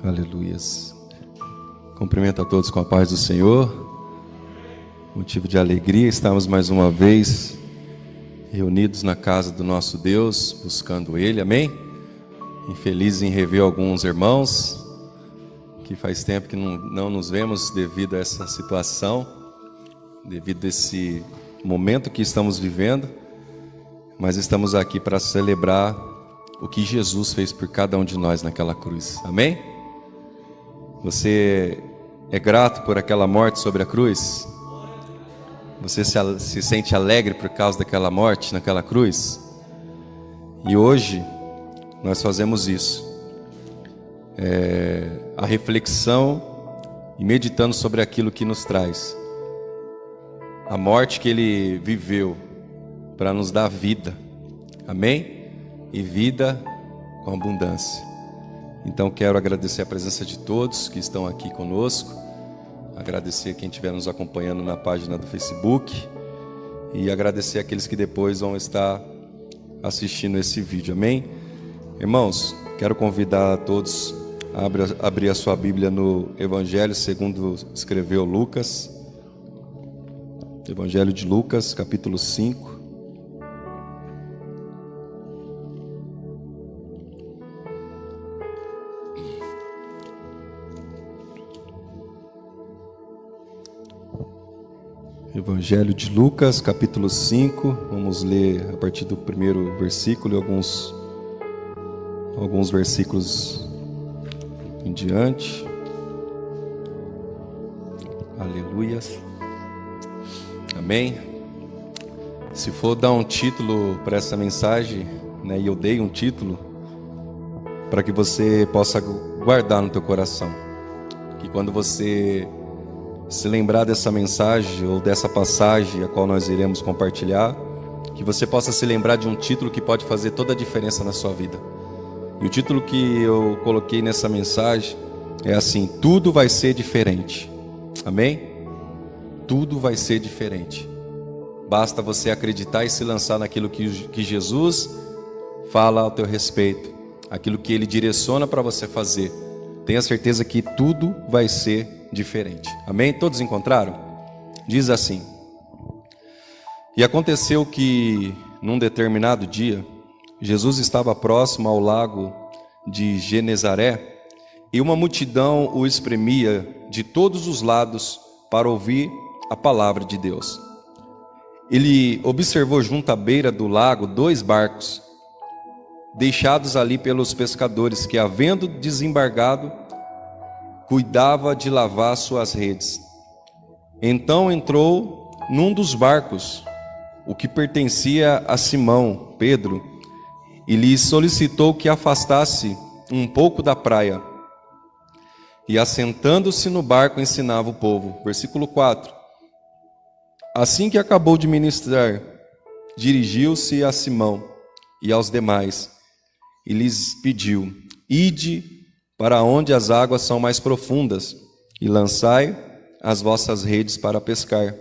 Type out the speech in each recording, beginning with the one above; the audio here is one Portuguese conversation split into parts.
Aleluias. Cumprimento a todos com a paz do Senhor. Motivo de alegria, estamos mais uma vez reunidos na casa do nosso Deus, buscando Ele, amém? E feliz em rever alguns irmãos, que faz tempo que não nos vemos devido a essa situação, devido a esse momento que estamos vivendo, mas estamos aqui para celebrar o que Jesus fez por cada um de nós naquela cruz, amém? Você é grato por aquela morte sobre a cruz? Você se sente alegre por causa daquela morte naquela cruz? E hoje nós fazemos isso. A reflexão e meditando sobre aquilo que nos traz. A morte que Ele viveu para nos dar vida. Amém? E vida com abundância. Então quero agradecer a presença de todos que estão aqui conosco. Agradecer quem estiver nos acompanhando na página do Facebook. E agradecer aqueles que depois vão estar assistindo esse vídeo. Amém? Irmãos, quero convidar a todos a abrir a sua Bíblia no Evangelho segundo escreveu Lucas. Evangelho de Lucas, capítulo 5. Evangelho de Lucas, capítulo 5, vamos ler a partir do primeiro versículo e alguns versículos em diante. Aleluias. Amém. Se for dar um título para essa mensagem, né, e eu dei um título para que você possa guardar no teu coração, que quando você se lembrar dessa mensagem ou dessa passagem a qual nós iremos compartilhar, que você possa se lembrar de um título que pode fazer toda a diferença na sua vida. E o título que eu coloquei nessa mensagem é assim: tudo vai ser diferente. Amém? Tudo vai ser diferente. Basta você acreditar e se lançar naquilo que Jesus fala ao teu respeito, aquilo que Ele direciona para você fazer. Tenha certeza que tudo vai ser diferente. Amém? Todos encontraram? Diz assim: e aconteceu que num determinado dia Jesus estava próximo ao lago de Genezaré e uma multidão o espremia de todos os lados para ouvir a palavra de Deus. Ele observou junto à beira do lago 2 barcos deixados ali pelos pescadores que, havendo desembargado, cuidava de lavar suas redes. Então entrou num dos barcos, o que pertencia a Simão, Pedro, e lhe solicitou que afastasse um pouco da praia. E assentando-se no barco ensinava o povo. Versículo 4. Assim que acabou de ministrar, dirigiu-se a Simão e aos demais, e lhes pediu: ide para onde as águas são mais profundas, e lançai as vossas redes para pescar.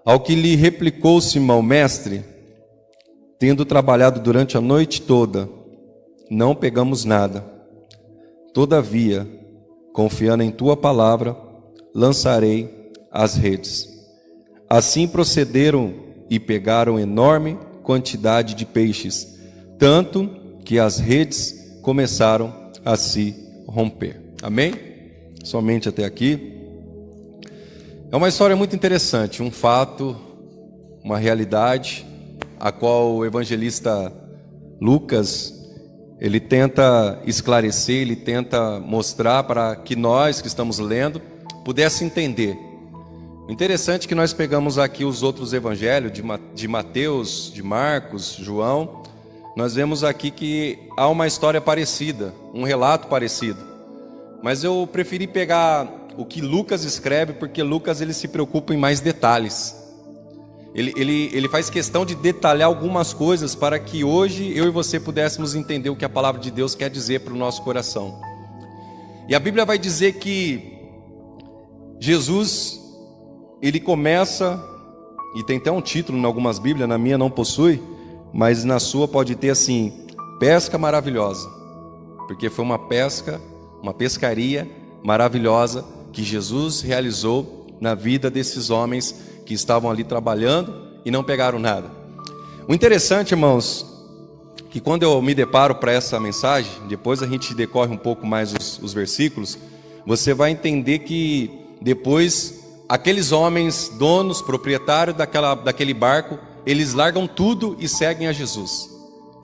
Ao que lhe replicou Simão: mestre, tendo trabalhado durante a noite toda, não pegamos nada. Todavia, confiando em tua palavra, lançarei as redes. Assim procederam e pegaram enorme quantidade de peixes, tanto que as redes começaram a se romper. Amém? Somente até aqui. É uma história muito interessante, um fato, uma realidade, a qual o evangelista Lucas, ele tenta esclarecer, ele tenta mostrar para que nós que estamos lendo pudesse entender. O interessante é que nós pegamos aqui os outros evangelhos de Mateus, de Marcos, João. Nós vemos aqui que há uma história parecida, um relato parecido. Mas eu preferi pegar o que Lucas escreve, porque Lucas ele se preocupa em mais detalhes. Ele faz questão de detalhar algumas coisas para que hoje eu e você pudéssemos entender o que a palavra de Deus quer dizer para o nosso coração. E a Bíblia vai dizer que Jesus, ele começa, e tem até um título em algumas Bíblias, na minha não possui, mas na sua pode ter assim: pesca maravilhosa, porque foi uma pesca uma pescaria maravilhosa que Jesus realizou na vida desses homens que estavam ali trabalhando e não pegaram nada. O interessante, irmãos, que quando eu me deparo para essa mensagem, depois a gente decorre um pouco mais os versículos, você vai entender que depois aqueles homens, donos, proprietários daquele barco, eles largam tudo e seguem a Jesus.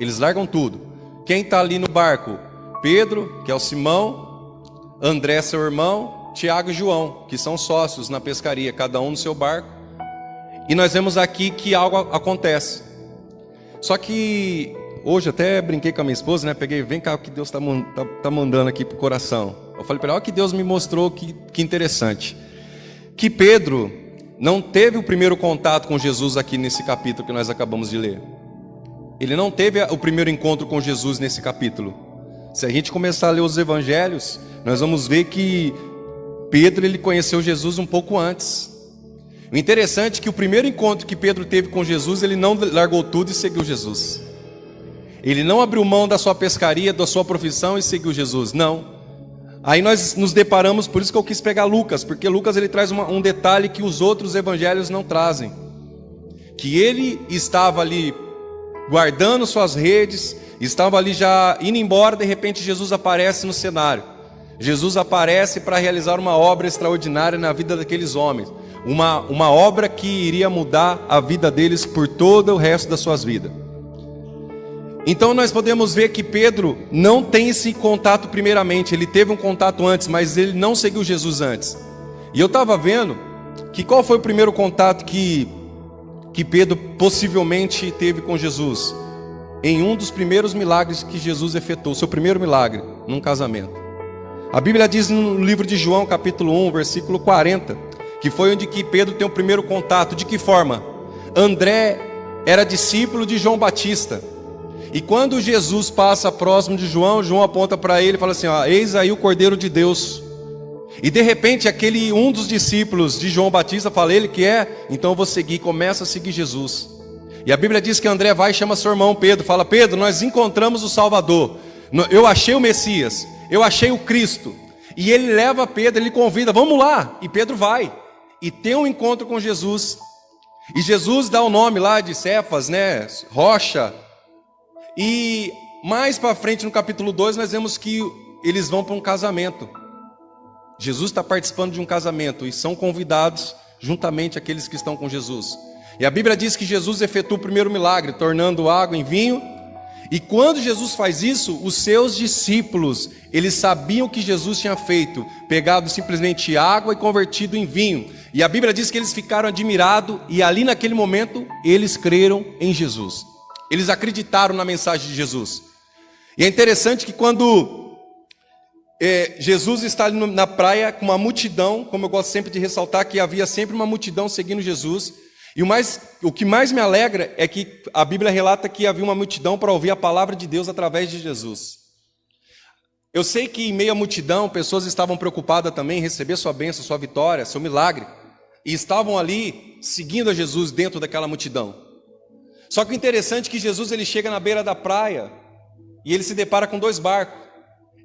Eles largam tudo. Quem está ali no barco? Pedro, que é o Simão, André, seu irmão, Tiago e João, que são sócios na pescaria, cada um no seu barco. E nós vemos aqui que algo acontece. Só que hoje até brinquei com a minha esposa, né? Peguei, vem cá o que Deus tá mandando aqui pro coração. Eu falei para ela, olha que Deus me mostrou, que interessante. Que Pedro não teve o primeiro contato com Jesus aqui nesse capítulo que nós acabamos de ler. Ele não teve o primeiro encontro com Jesus nesse capítulo. Se a gente começar a ler os evangelhos, nós vamos ver que Pedro ele conheceu Jesus um pouco antes. O interessante é que o primeiro encontro que Pedro teve com Jesus, ele não largou tudo e seguiu Jesus. Ele não abriu mão da sua pescaria, da sua profissão e seguiu Jesus, não. Aí nós nos deparamos, por isso que eu quis pegar Lucas, porque Lucas ele traz um detalhe que os outros evangelhos não trazem. Que ele estava ali guardando suas redes, estava ali já indo embora, de repente Jesus aparece no cenário. Jesus aparece para realizar uma obra extraordinária na vida daqueles homens. Uma obra que iria mudar a vida deles por todo o resto das suas vidas. Então nós podemos ver que Pedro não tem esse contato primeiramente. Ele teve um contato antes, mas ele não seguiu Jesus antes. E eu estava vendo que qual foi o primeiro contato que Pedro possivelmente teve com Jesus? Em um dos primeiros milagres que Jesus efetuou, seu primeiro milagre, num casamento. A Bíblia diz no livro de João, capítulo 1, versículo 40, que foi onde que Pedro tem o primeiro contato. De que forma? André era discípulo de João Batista. E quando Jesus passa próximo de João, João aponta para ele e fala assim, ó, eis aí o Cordeiro de Deus. E de repente um dos discípulos de João Batista fala, ele que é, então eu vou seguir, começa a seguir Jesus. E a Bíblia diz que André vai e chama seu irmão Pedro, fala, Pedro, nós encontramos o Salvador, eu achei o Messias, eu achei o Cristo. E ele leva Pedro, ele convida, vamos lá, e Pedro vai, e tem um encontro com Jesus. E Jesus dá o nome lá de Cefas, né, rocha. E mais para frente no capítulo 2 nós vemos que eles vão para um casamento. Jesus está participando de um casamento e são convidados juntamente aqueles que estão com Jesus. E a Bíblia diz que Jesus efetua o primeiro milagre, tornando água em vinho. E quando Jesus faz isso, os seus discípulos, eles sabiam o que Jesus tinha feito, pegado simplesmente água e convertido em vinho. E a Bíblia diz que eles ficaram admirados e ali naquele momento eles creram em Jesus. Eles acreditaram na mensagem de Jesus. E é interessante que quando Jesus está ali na praia com uma multidão, como eu gosto sempre de ressaltar, que havia sempre uma multidão seguindo Jesus. E o que mais me alegra é que a Bíblia relata que havia uma multidão para ouvir a palavra de Deus através de Jesus. Eu sei que em meio à multidão, pessoas estavam preocupadas também em receber sua bênção, sua vitória, seu milagre. E estavam ali seguindo a Jesus dentro daquela multidão. Só que o interessante é que Jesus ele chega na beira da praia e ele se depara com 2 barcos.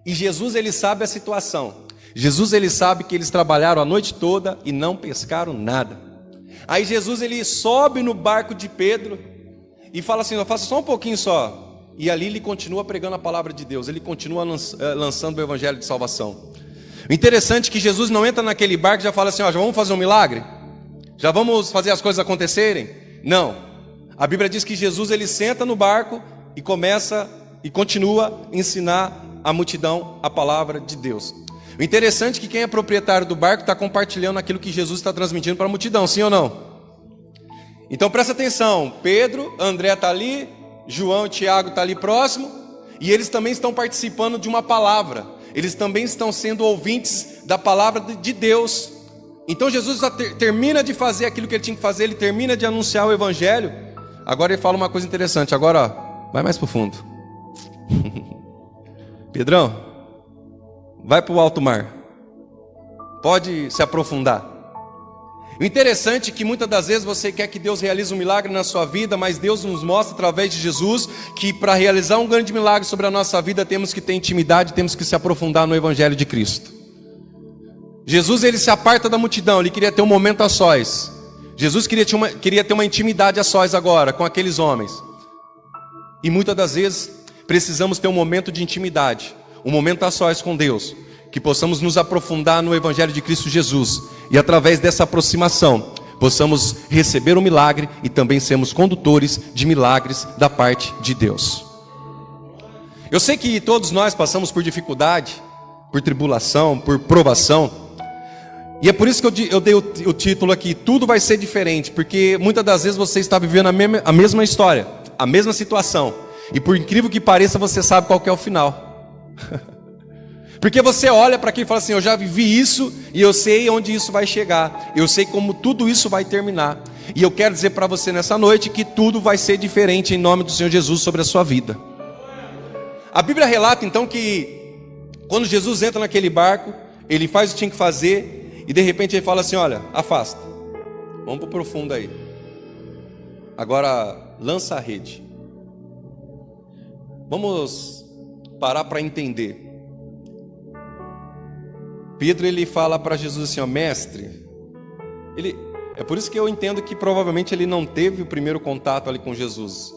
E Jesus ele sabe a situação. Jesus ele sabe que eles trabalharam a noite toda e não pescaram nada. Aí Jesus ele sobe no barco de Pedro e fala assim, faça só um pouquinho só. E ali ele continua pregando a palavra de Deus, ele continua lançando o evangelho de salvação. O interessante é que Jesus não entra naquele barco e já fala assim, ó, já vamos fazer um milagre? Já vamos fazer as coisas acontecerem? Não. A Bíblia diz que Jesus ele senta no barco e começa e continua a ensinar a multidão a palavra de Deus. O interessante é que quem é proprietário do barco está compartilhando aquilo que Jesus está transmitindo para a multidão, sim ou não? Então presta atenção, Pedro, André está ali, João e Tiago estão ali próximo, e eles também estão participando de uma palavra, eles também estão sendo ouvintes da palavra de Deus. Então Jesus termina de fazer aquilo que ele tinha que fazer, ele termina de anunciar o evangelho. Agora ele fala uma coisa interessante, agora ó, vai mais para o fundo. Pedrão, vai para o alto mar, pode se aprofundar. O interessante é que muitas das vezes você quer que Deus realize um milagre na sua vida, mas Deus nos mostra através de Jesus que para realizar um grande milagre sobre a nossa vida temos que ter intimidade, temos que se aprofundar no Evangelho de Cristo. Jesus, ele se aparta da multidão, ele queria ter um momento a sós. Jesus queria ter uma intimidade a sós agora com aqueles homens. E muitas das vezes precisamos ter um momento de intimidade, um momento a sós com Deus, que possamos nos aprofundar no Evangelho de Cristo Jesus, e através dessa aproximação, possamos receber o milagre e também sermos condutores de milagres da parte de Deus. Eu sei que todos nós passamos por dificuldade, por tribulação, por provação, e é por isso que eu dei o título aqui, tudo vai ser diferente, porque muitas das vezes você está vivendo a mesma história, a mesma situação, e por incrível que pareça, você sabe qual que é o final. Porque você olha para aqui e fala assim, eu já vivi isso e eu sei onde isso vai chegar, eu sei como tudo isso vai terminar. E eu quero dizer para você nessa noite que tudo vai ser diferente em nome do Senhor Jesus sobre a sua vida. A Bíblia relata então que quando Jesus entra naquele barco, ele faz o que tinha que fazer e de repente ele fala assim, olha, afasta, vamos para o profundo aí, agora lança a rede. Vamos parar para entender. Pedro, ele fala para Jesus assim, ó, mestre, é por isso que eu entendo que provavelmente ele não teve o primeiro contato ali com Jesus,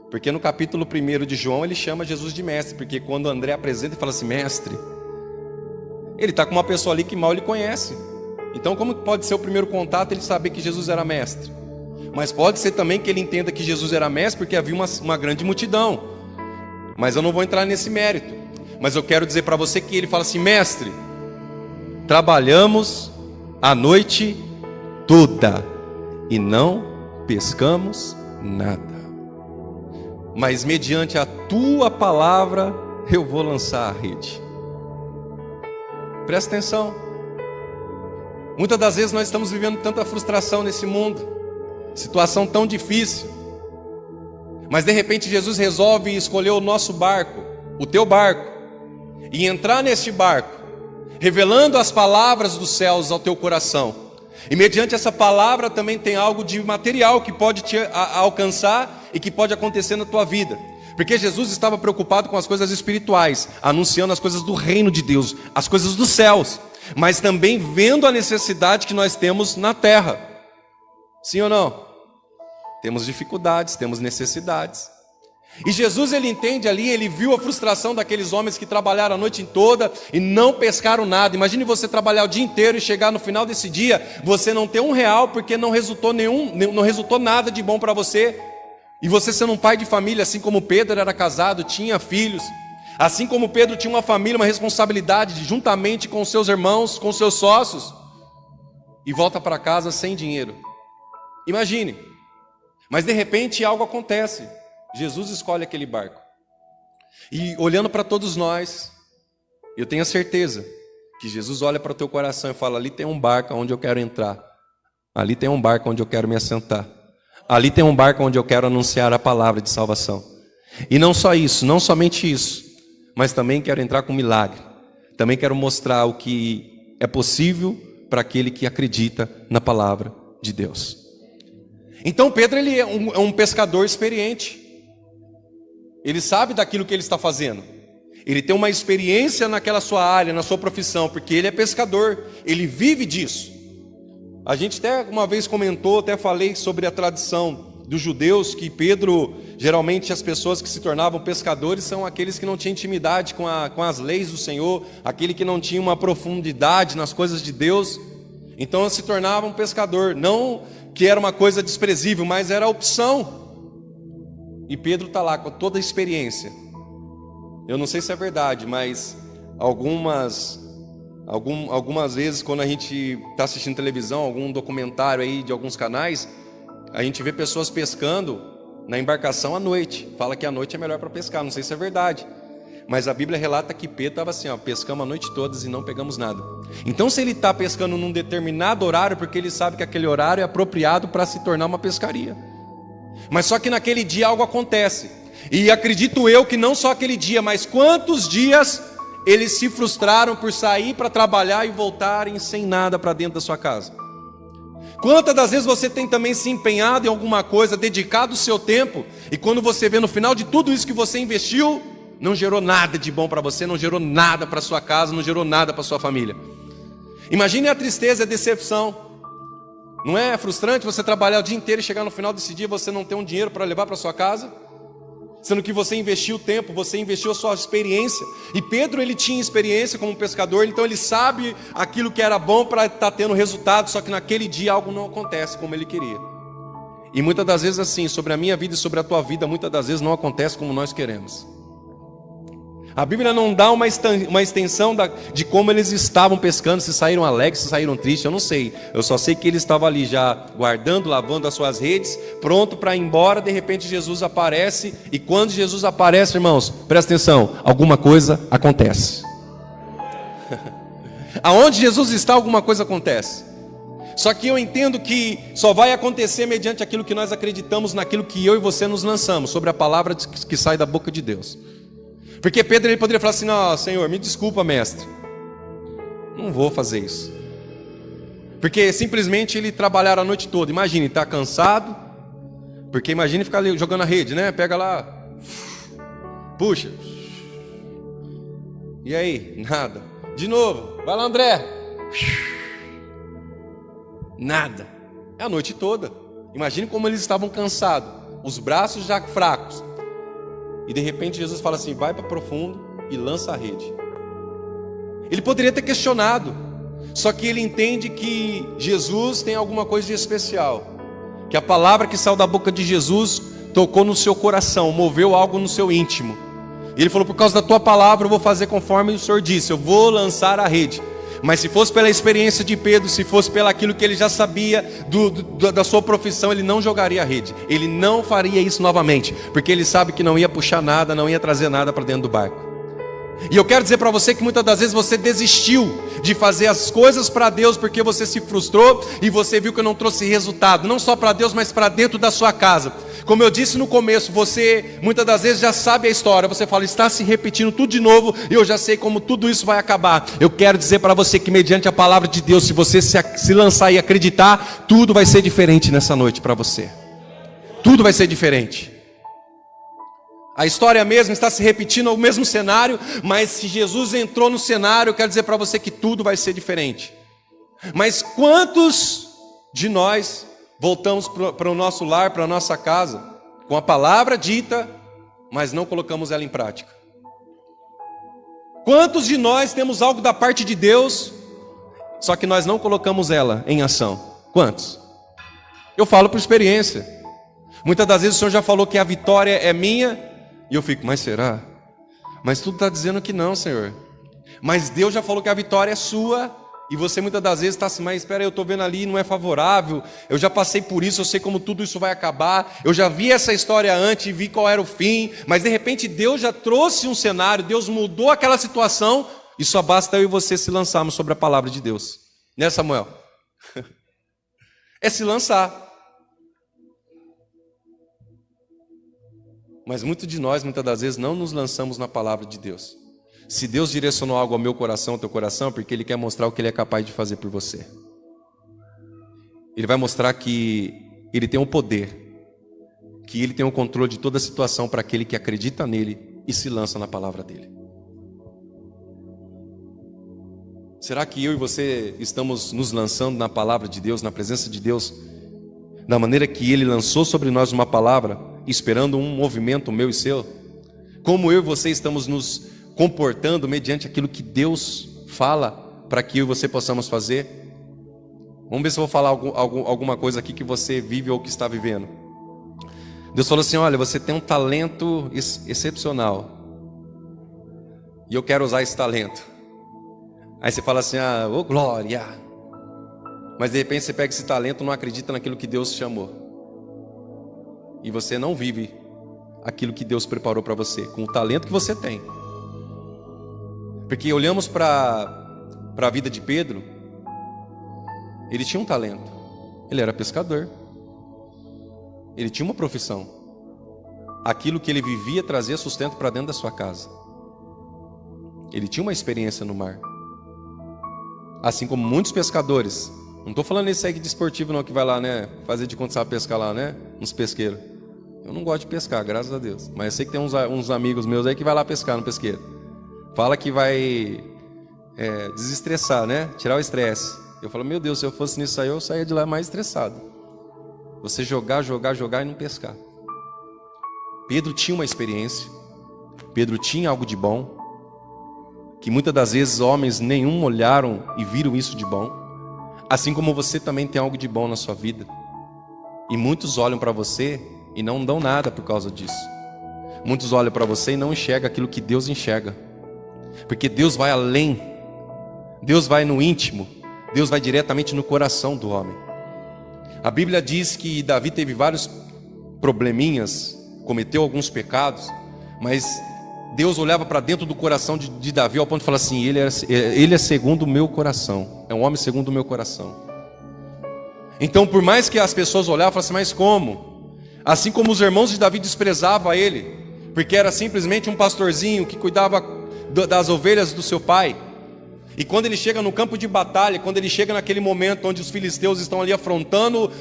porque no capítulo 1 de João ele chama Jesus de mestre, porque quando André apresenta e fala assim, mestre, ele está com uma pessoa ali que mal ele conhece, então como pode ser o primeiro contato ele saber que Jesus era mestre? Mas pode ser também que ele entenda que Jesus era mestre porque havia uma grande multidão, mas eu não vou entrar nesse mérito, mas eu quero dizer para você que ele fala assim, mestre, trabalhamos a noite toda e não pescamos nada, mas mediante a tua palavra eu vou lançar a rede. Presta atenção. Muitas das vezes nós estamos vivendo tanta frustração nesse mundo, situação tão difícil, mas de repente Jesus resolve escolher o nosso barco, o teu barco, e entrar neste barco revelando as palavras dos céus ao teu coração, e mediante essa palavra também tem algo de material que pode te alcançar e que pode acontecer na tua vida, porque Jesus estava preocupado com as coisas espirituais, anunciando as coisas do reino de Deus, as coisas dos céus, mas também vendo a necessidade que nós temos na terra. Sim ou não? Temos dificuldades, temos necessidades. E Jesus, ele entende ali, ele viu a frustração daqueles homens que trabalharam a noite toda e não pescaram nada. Imagine você trabalhar o dia inteiro e chegar no final desse dia, você não ter R$1 porque não resultou nada de bom para você. E você sendo um pai de família, assim como Pedro era casado, tinha filhos, assim como Pedro tinha uma família, uma responsabilidade juntamente com seus irmãos, com seus sócios, e volta para casa sem dinheiro. Imagine. Mas de repente algo acontece. Jesus escolhe aquele barco. E olhando para todos nós, eu tenho a certeza que Jesus olha para o teu coração e fala, ali tem um barco onde eu quero entrar. Ali tem um barco onde eu quero me assentar. Ali tem um barco onde eu quero anunciar a palavra de salvação. E não só isso, não somente isso, mas também quero entrar com milagre. Também quero mostrar o que é possível para aquele que acredita na palavra de Deus. Então Pedro, ele é um pescador experiente. Ele sabe daquilo que ele está fazendo. Ele tem uma experiência naquela sua área, na sua profissão, porque ele é pescador, ele vive disso. A gente até uma vez comentou, até falei sobre a tradição dos judeus, que Pedro, geralmente as pessoas que se tornavam pescadores são aqueles que não tinham intimidade com as leis do Senhor, aquele que não tinha uma profundidade nas coisas de Deus, então se tornava um pescador, não que era uma coisa desprezível, mas era a opção. E Pedro está lá com toda a experiência. Eu não sei se é verdade, mas algumas vezes quando a gente está assistindo televisão, algum documentário aí de alguns canais, a gente vê pessoas pescando na embarcação à noite. Fala que à noite é melhor para pescar, não sei se é verdade. Mas a Bíblia relata que Pedro estava assim, ó, pescamos a noite toda e não pegamos nada. Então se ele está pescando num determinado horário, porque ele sabe que aquele horário é apropriado para se tornar uma pescaria. Mas só que naquele dia algo acontece. E acredito eu que não só aquele dia, mas quantos dias eles se frustraram por sair para trabalhar e voltarem sem nada para dentro da sua casa. Quantas das vezes você tem também se empenhado em alguma coisa, dedicado o seu tempo, e quando você vê no final de tudo isso que você investiu, não gerou nada de bom para você, não gerou nada para sua casa, não gerou nada para sua família. Imagine a tristeza e a decepção. Não é frustrante você trabalhar o dia inteiro e chegar no final desse dia você não ter um dinheiro para levar para sua casa? Sendo que você investiu tempo, você investiu a sua experiência. E Pedro, ele tinha experiência como pescador, então ele sabe aquilo que era bom para estar tendo resultado, só que naquele dia algo não acontece como ele queria. E muitas das vezes assim, sobre a minha vida e sobre a tua vida, muitas das vezes não acontece como nós queremos. A Bíblia não dá uma extensão de como eles estavam pescando, se saíram alegres, se saíram tristes, eu não sei. Eu só sei que eles estavam ali já guardando, lavando as suas redes, pronto para ir embora. De repente Jesus aparece, e quando Jesus aparece, irmãos, presta atenção, alguma coisa acontece. Aonde Jesus está, alguma coisa acontece. Só que eu entendo que só vai acontecer mediante aquilo que nós acreditamos, naquilo que eu e você nos lançamos, sobre a palavra que sai da boca de Deus. Porque Pedro, ele poderia falar assim: não, Senhor, me desculpa, mestre, não vou fazer isso. Porque simplesmente ele trabalhar a noite toda. Imagine, está cansado, porque imagine ficar ali jogando a rede, né? Pega lá, puxa, e aí? Nada. De novo, vai lá, André. Nada. É a noite toda. Imagine como eles estavam cansados, os braços já fracos. E de repente Jesus fala assim: vai para profundo e lança a rede. Ele poderia ter questionado, só que ele entende que Jesus tem alguma coisa de especial, que a palavra que saiu da boca de Jesus tocou no seu coração, moveu algo no seu íntimo. E ele falou: por causa da tua palavra eu vou fazer conforme o Senhor disse, eu vou lançar a rede. Mas se fosse pela experiência de Pedro, se fosse pelo aquilo que ele já sabia da sua profissão, ele não jogaria a rede. Ele não faria isso novamente, porque ele sabe que não ia puxar nada, não ia trazer nada para dentro do barco. E eu quero dizer para você que muitas das vezes você desistiu de fazer as coisas para Deus porque você se frustrou e você viu que não trouxe resultado, não só para Deus, mas para dentro da sua casa. Como eu disse no começo, você muitas das vezes já sabe a história, você fala: está se repetindo tudo de novo e eu já sei como tudo isso vai acabar. Eu quero dizer para você que mediante a palavra de Deus, se você se lançar e acreditar, tudo vai ser diferente nessa noite para você. Tudo vai ser diferente. A história mesmo está se repetindo, o mesmo cenário, mas se Jesus entrou no cenário, eu quero dizer para você que tudo vai ser diferente. Mas quantos de nós voltamos para o nosso lar, para a nossa casa, com a palavra dita, mas não colocamos ela em prática? Quantos de nós temos algo da parte de Deus, só que nós não colocamos ela em ação? Quantos? Eu falo por experiência. Muitas das vezes o Senhor já falou que a vitória é minha, e eu fico: mas será? Mas tudo está dizendo que não, Senhor. Mas Deus já falou que a vitória é sua, e você muitas das vezes está assim: mas espera, eu estou vendo ali, não é favorável, eu já passei por isso, eu sei como tudo isso vai acabar, eu já vi essa história antes e vi qual era o fim, mas de repente Deus já trouxe um cenário, Deus mudou aquela situação, e só basta eu e você se lançarmos sobre a palavra de Deus. Né, Samuel? É se lançar. Mas muitos de nós, muitas das vezes, não nos lançamos na palavra de Deus. Se Deus direcionou algo ao meu coração, ao teu coração, é porque Ele quer mostrar o que Ele é capaz de fazer por você. Ele vai mostrar que Ele tem o poder, que Ele tem o controle de toda a situação para aquele que acredita nele e se lança na palavra dEle. Será que eu e você estamos nos lançando na palavra de Deus, na presença de Deus, da maneira que Ele lançou sobre nós uma palavra, esperando um movimento meu e seu? Como eu e você estamos nos comportando mediante aquilo que Deus fala para que eu e você possamos fazer? Vamos ver se eu vou falar alguma coisa aqui que você vive ou que está vivendo. Deus falou assim: olha, você tem um talento excepcional, e eu quero usar esse talento. Aí você fala assim: ah, ô glória. Mas de repente você pega esse talento e não acredita naquilo que Deus chamou. E você não vive aquilo que Deus preparou para você, com o talento que você tem. Porque olhamos para a vida de Pedro, ele tinha um talento, ele era pescador, ele tinha uma profissão, aquilo que ele vivia trazia sustento para dentro da sua casa, ele tinha uma experiência no mar, assim como muitos pescadores Não estou falando esse aí de esportivo não, que vai lá, né, fazer de conta sabe pescar lá, né, uns pesqueiros. Eu não gosto de pescar, graças a Deus. Mas eu sei que tem uns amigos meus aí que vai lá pescar no pesqueiro. Fala que vai desestressar, né, tirar o estresse. Eu falo, meu Deus, se eu fosse nisso aí, eu saía de lá mais estressado. Você jogar e não pescar. Pedro tinha uma experiência. Pedro tinha algo de bom, que muitas das vezes homens nenhum olharam e viram isso de bom. Assim como você também tem algo de bom na sua vida. E muitos olham para você e não dão nada por causa disso. Muitos olham para você e não enxergam aquilo que Deus enxerga. Porque Deus vai além. Deus vai no íntimo. Deus vai diretamente no coração do homem. A Bíblia diz que Davi teve vários probleminhas, cometeu alguns pecados, mas Deus olhava para dentro do coração de Davi ao ponto de falar assim, ele é segundo o meu coração, é um homem segundo o meu coração. Então por mais que as pessoas olhavam, falavam assim, mas como? Assim como os irmãos de Davi desprezavam ele, porque era simplesmente um pastorzinho que cuidava das ovelhas do seu pai. E quando ele chega no campo de batalha, quando ele chega naquele momento onde os filisteus estão ali afrontando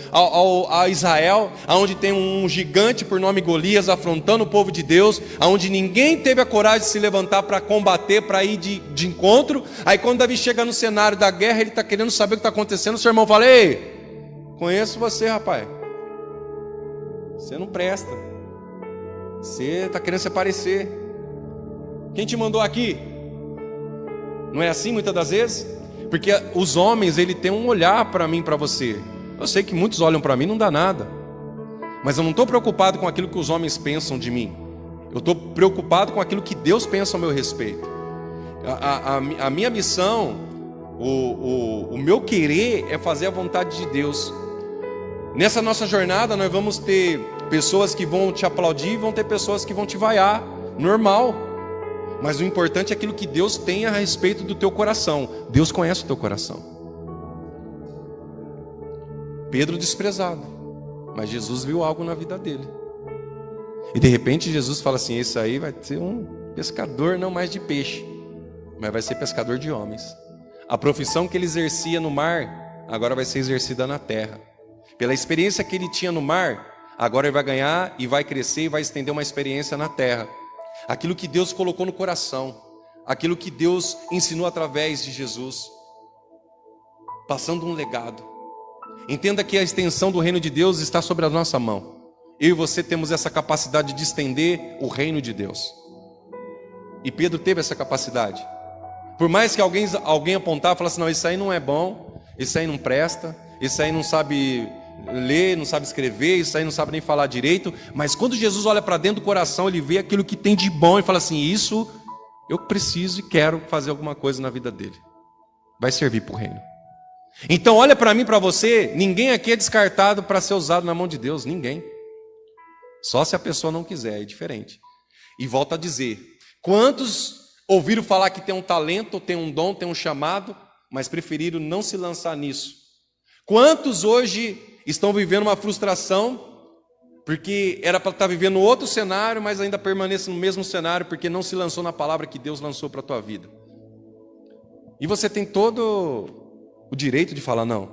a Israel, onde tem um gigante por nome Golias afrontando o povo de Deus, onde ninguém teve a coragem de se levantar para combater, para ir de encontro. Aí quando Davi chega no cenário da guerra, ele está querendo saber o que está acontecendo. O seu irmão fala, ei, conheço você, rapaz, você não presta, você está querendo se aparecer, quem te mandou aqui? Não é assim muitas das vezes? Porque os homens, ele tem um olhar para mim, para você. Eu sei que muitos olham para mim, não dá nada. Mas eu não estou preocupado com aquilo que os homens pensam de mim. Eu estou preocupado com aquilo que Deus pensa ao meu respeito. A minha missão, o meu querer é fazer a vontade de Deus. Nessa nossa jornada nós vamos ter pessoas que vão te aplaudir e vão ter pessoas que vão te vaiar. Normal. Mas o importante é aquilo que Deus tem a respeito do teu coração. Deus conhece o teu coração. Pedro desprezado, mas Jesus viu algo na vida dele. E de repente Jesus fala assim, esse aí vai ser um pescador não mais de peixe, mas vai ser pescador de homens. A profissão que ele exercia no mar, agora vai ser exercida na terra. Pela experiência que ele tinha no mar, agora ele vai ganhar e vai crescer e vai estender uma experiência na terra. Aquilo que Deus colocou no coração, aquilo que Deus ensinou através de Jesus, passando um legado. Entenda que a extensão do reino de Deus está sobre a nossa mão. Eu e você temos essa capacidade de estender o reino de Deus. E Pedro teve essa capacidade. Por mais que alguém apontar e falar assim, não, isso aí não é bom, isso aí não presta, isso aí não sabe ler, não sabe escrever, isso aí não sabe nem falar direito. Mas quando Jesus olha para dentro do coração, ele vê aquilo que tem de bom e fala assim, isso eu preciso e quero fazer alguma coisa na vida dele. Vai servir para o reino. Então olha para mim, para você, ninguém aqui é descartado para ser usado na mão de Deus, ninguém. Só se a pessoa não quiser, é diferente. E volto a dizer, quantos ouviram falar que tem um talento, tem um dom, tem um chamado, mas preferiram não se lançar nisso? Quantos hoje estão vivendo uma frustração, porque era para estar vivendo outro cenário, mas ainda permanece no mesmo cenário, porque não se lançou na palavra que Deus lançou para a tua vida? E você tem todo o direito de falar não.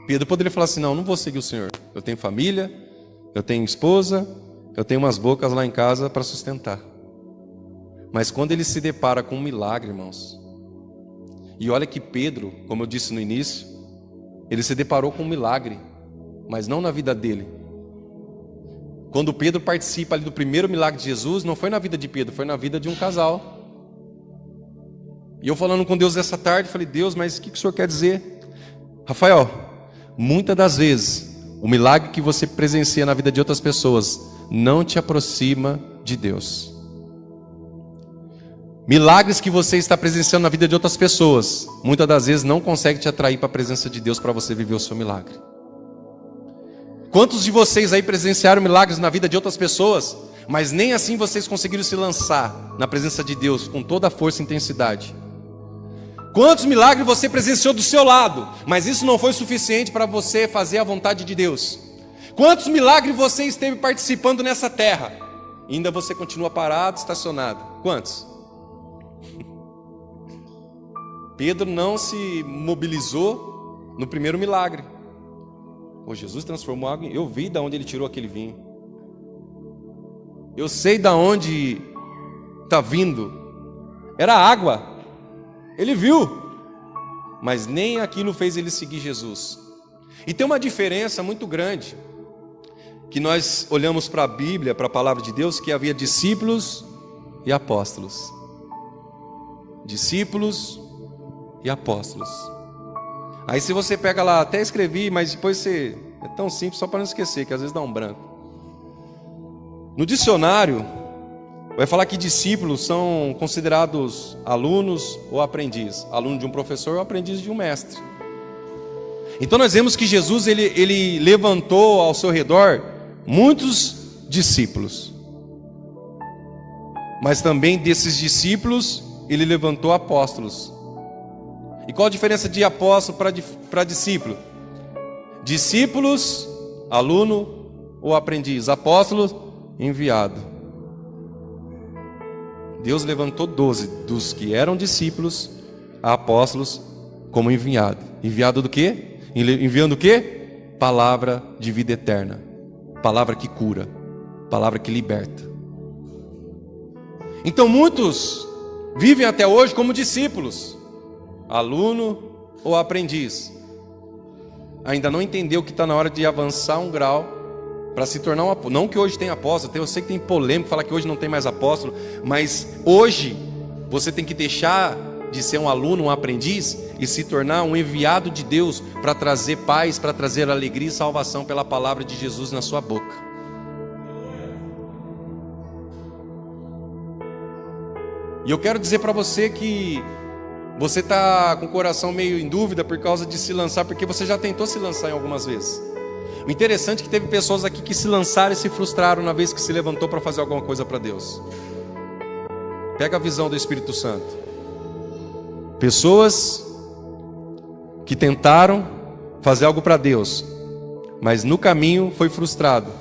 Pedro poderia falar assim, não vou seguir o Senhor. Eu tenho família, eu tenho esposa, eu tenho umas bocas lá em casa para sustentar. Mas quando ele se depara com um milagre, irmãos, e olha que Pedro, como eu disse no início, ele se deparou com um milagre, mas não na vida dele. Quando Pedro participa ali do primeiro milagre de Jesus, não foi na vida de Pedro, foi na vida de um casal. E eu falando com Deus essa tarde, falei, Deus, mas o que o Senhor quer dizer? Rafael, muitas das vezes, o milagre que você presencia na vida de outras pessoas não te aproxima de Deus. Milagres que você está presenciando na vida de outras pessoas, muitas das vezes não consegue te atrair para a presença de Deus para você viver o seu milagre. Quantos de vocês aí presenciaram milagres na vida de outras pessoas, mas nem assim vocês conseguiram se lançar na presença de Deus com toda a força e intensidade? Quantos milagres você presenciou do seu lado, mas isso não foi suficiente para você fazer a vontade de Deus? Quantos milagres você esteve participando nessa terra, e ainda você continua parado, estacionado? Quantos? Pedro não se mobilizou, no primeiro milagre. Pô, Jesus transformou água. Eu vi de onde ele tirou aquele vinho. Eu sei de onde está vindo. Era água. Ele viu. Mas nem aquilo fez ele seguir Jesus. E tem uma diferença muito grande. Que nós olhamos para a Bíblia, para a palavra de Deus, que havia discípulos e apóstolos. Discípulos e apóstolos. Aí se você pega lá, até escrevi, mas depois você... É tão simples, só para não esquecer, que às vezes dá um branco. No dicionário, vai falar que discípulos são considerados alunos ou aprendiz. Aluno de um professor ou aprendiz de um mestre. Então nós vemos que Jesus, ele levantou ao seu redor muitos discípulos. Mas também desses discípulos, ele levantou apóstolos. E qual a diferença de apóstolo para discípulo? Discípulos, aluno ou aprendiz. Apóstolo, enviado. Deus levantou 12 dos que eram discípulos a apóstolos como enviado. Enviado do quê? Enviando o quê? Palavra de vida eterna. Palavra que cura. Palavra que liberta. Então muitos vivem até hoje como discípulos, aluno ou aprendiz. Ainda não entendeu que está na hora de avançar um grau para se tornar um apóstolo. Não que hoje tem apóstolo, eu sei que tem polêmica falar que hoje não tem mais apóstolo, mas hoje você tem que deixar de ser um aluno, um aprendiz e se tornar um enviado de Deus para trazer paz, para trazer alegria e salvação pela palavra de Jesus na sua boca. E eu quero dizer para você que você está com o coração meio em dúvida por causa de se lançar, porque você já tentou se lançar em algumas vezes. O interessante é que teve pessoas aqui que se lançaram e se frustraram na vez que se levantou para fazer alguma coisa para Deus. Pega a visão do Espírito Santo. Pessoas que tentaram fazer algo para Deus, mas no caminho foi frustrado.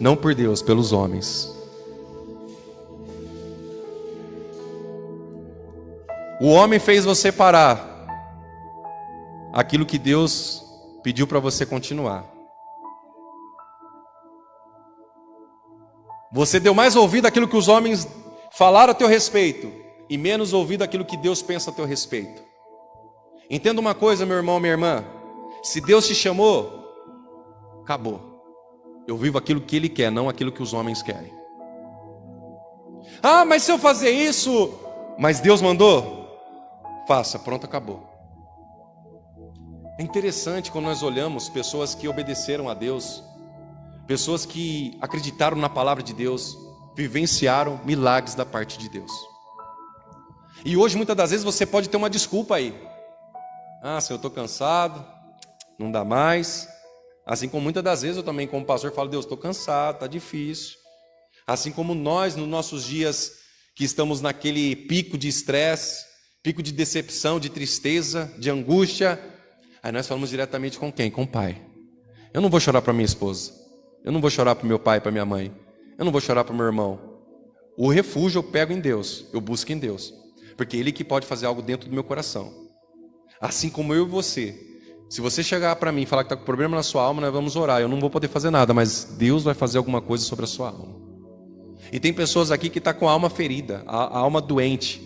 Não por Deus, pelos homens. O homem fez você parar aquilo que Deus pediu para você continuar. Você deu mais ouvido àquilo que os homens falaram a teu respeito e menos ouvido àquilo que Deus pensa a teu respeito. Entenda uma coisa, meu irmão, minha irmã. Se Deus te chamou, acabou. Eu vivo aquilo que Ele quer, não aquilo que os homens querem. Ah, mas se eu fazer isso, mas Deus mandou? Faça, pronto, acabou. É interessante quando nós olhamos pessoas que obedeceram a Deus, pessoas que acreditaram na palavra de Deus, vivenciaram milagres da parte de Deus. E hoje muitas das vezes você pode ter uma desculpa aí. Ah, Senhor, eu estou cansado, não dá mais. Assim como muitas das vezes eu também como pastor falo, Deus, estou cansado, está difícil. Assim como nós nos nossos dias que estamos naquele pico de estresse, pico de decepção, de tristeza, de angústia, aí nós falamos diretamente com quem? Com o Pai. Eu não vou chorar para minha esposa, eu não vou chorar para meu pai, para minha mãe, eu não vou chorar para meu irmão. O refúgio eu pego em Deus, eu busco em Deus, porque Ele que pode fazer algo dentro do meu coração. Assim como eu e você, se você chegar para mim e falar que está com problema na sua alma, nós vamos orar, eu não vou poder fazer nada, mas Deus vai fazer alguma coisa sobre a sua alma. E tem pessoas aqui que estão com a alma ferida, a alma doente,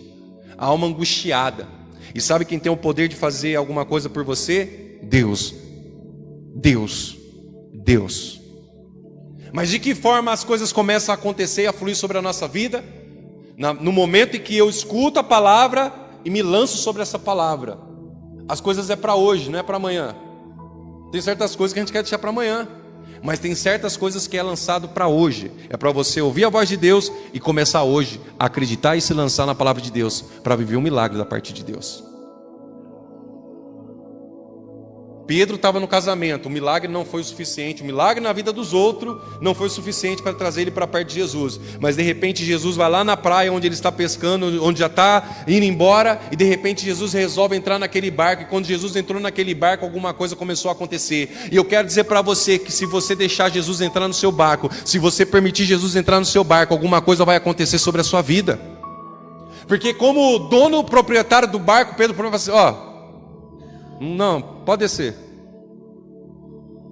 a alma angustiada. E sabe quem tem o poder de fazer alguma coisa por você? Deus. Deus. Deus. Mas de que forma as coisas começam a acontecer e a fluir sobre a nossa vida? No momento em que eu escuto a palavra e me lanço sobre essa palavra. As coisas é para hoje, não é para amanhã. Tem certas coisas que a gente quer deixar para amanhã, mas tem certas coisas que é lançado para hoje. É para você ouvir a voz de Deus e começar hoje a acreditar e se lançar na palavra de Deus para viver um milagre da parte de Deus. Pedro estava no casamento, o milagre não foi o suficiente, o milagre na vida dos outros não foi o suficiente para trazer ele para perto de Jesus. Mas de repente Jesus vai lá na praia onde ele está pescando, onde já está indo embora, e de repente Jesus resolve entrar naquele barco, e quando Jesus entrou naquele barco, alguma coisa começou a acontecer. E eu quero dizer para você que se você deixar Jesus entrar no seu barco, se você permitir Jesus entrar no seu barco, alguma coisa vai acontecer sobre a sua vida. Porque como dono proprietário do barco, Pedro falou assim, Não, pode descer.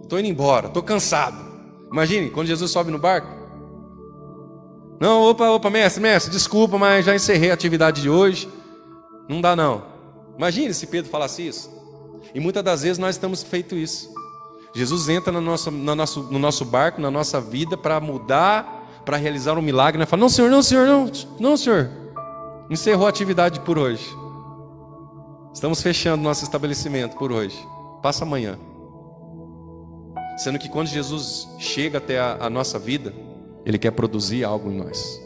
Estou indo embora, estou cansado. Imagine, quando Jesus sobe no barco. Não, opa, mestre, desculpa, mas já encerrei a atividade de hoje. Não dá não. Imagine se Pedro falasse isso. E muitas das vezes nós estamos feito isso. Jesus entra no nosso barco, na nossa vida, para mudar, para realizar um milagre. Nós falamos, não, senhor. Encerrou a atividade por hoje. Estamos fechando nosso estabelecimento por hoje. Passa amanhã. Sendo que quando Jesus chega até a nossa vida, Ele quer produzir algo em nós.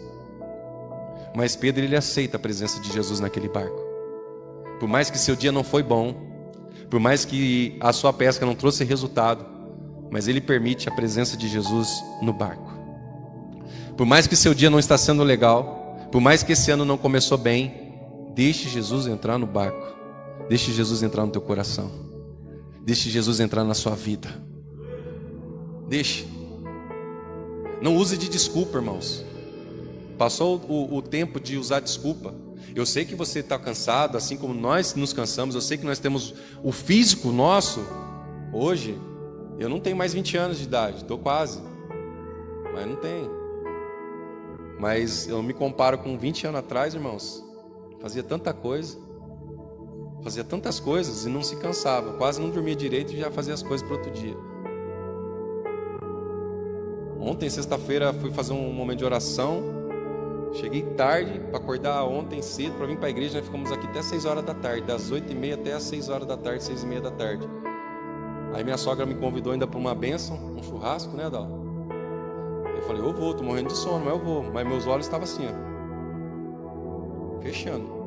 Mas Pedro, ele aceita a presença de Jesus naquele barco. Por mais que seu dia não foi bom, por mais que a sua pesca não trouxe resultado, mas ele permite a presença de Jesus no barco. Por mais que seu dia não está sendo legal, por mais que esse ano não começou bem, deixe Jesus entrar no barco. Deixe Jesus entrar no teu coração. Deixe Jesus entrar na sua vida. Deixe. Não use de desculpa, irmãos. Passou o tempo de usar desculpa. Eu sei que você está cansado, assim como nós nos cansamos. Eu sei que nós temos o físico nosso. Hoje, eu não tenho mais 20 anos de idade, estou quase. Mas não tenho. Mas eu me comparo com 20 anos atrás, irmãos. Fazia tanta coisa. Fazia tantas coisas e não se cansava. Quase não dormia direito e já fazia as coisas para outro dia. Ontem, sexta-feira, fui fazer um momento de oração. Cheguei tarde para acordar ontem cedo para vir para a igreja. Nós ficamos aqui até 6 horas da tarde, das 8h30 até as 6 horas da tarde, 6h30 da tarde. Aí minha sogra me convidou ainda para uma bênção, um churrasco, né, Adal? Eu falei, eu vou, tô morrendo de sono, mas eu vou. Mas meus olhos estavam assim, ó, fechando.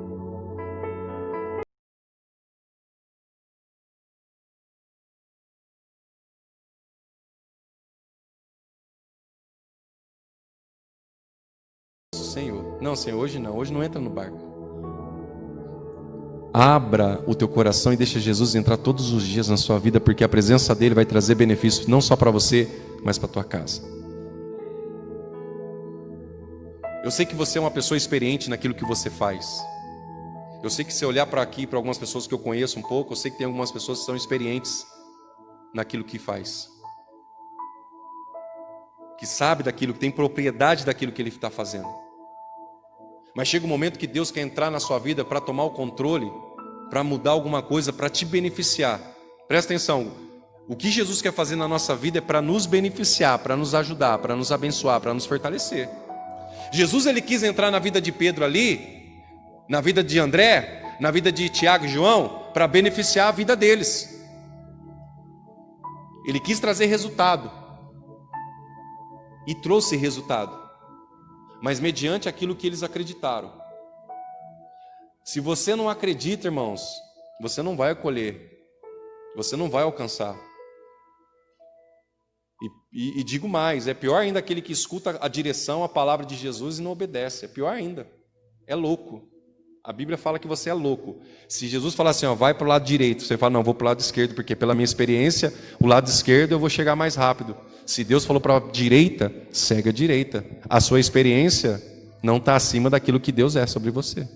Senhor, não, Senhor, hoje não entra no barco. Abra o teu coração e deixa Jesus entrar todos os dias na sua vida, porque a presença dele vai trazer benefícios não só para você, mas para tua casa. Eu sei que você é uma pessoa experiente naquilo que você faz. Eu sei que se eu olhar para aqui, para algumas pessoas que eu conheço um pouco, eu sei que tem algumas pessoas que são experientes naquilo que faz, que sabe daquilo, que tem propriedade daquilo que ele está fazendo. Mas chega um momento que Deus quer entrar na sua vida para tomar o controle, para mudar alguma coisa, para te beneficiar. Presta atenção, o que Jesus quer fazer na nossa vida é para nos beneficiar, para nos ajudar, para nos abençoar, para nos fortalecer. Jesus, ele quis entrar na vida de Pedro ali, na vida de André, na vida de Tiago e João, para beneficiar a vida deles. Ele quis trazer resultado e trouxe resultado, mas mediante aquilo que eles acreditaram. Se você não acredita, irmãos, você não vai colher, você não vai alcançar. E digo mais, é pior ainda aquele que escuta a direção, a palavra de Jesus e não obedece. É pior ainda, é louco. A Bíblia fala que você é louco. Se Jesus falar assim, ó, vai para o lado direito, você fala, não, vou para o lado esquerdo, porque pela minha experiência, o lado esquerdo eu vou chegar mais rápido. Se Deus falou para a direita, segue a direita. A sua experiência não está acima daquilo que Deus é sobre você.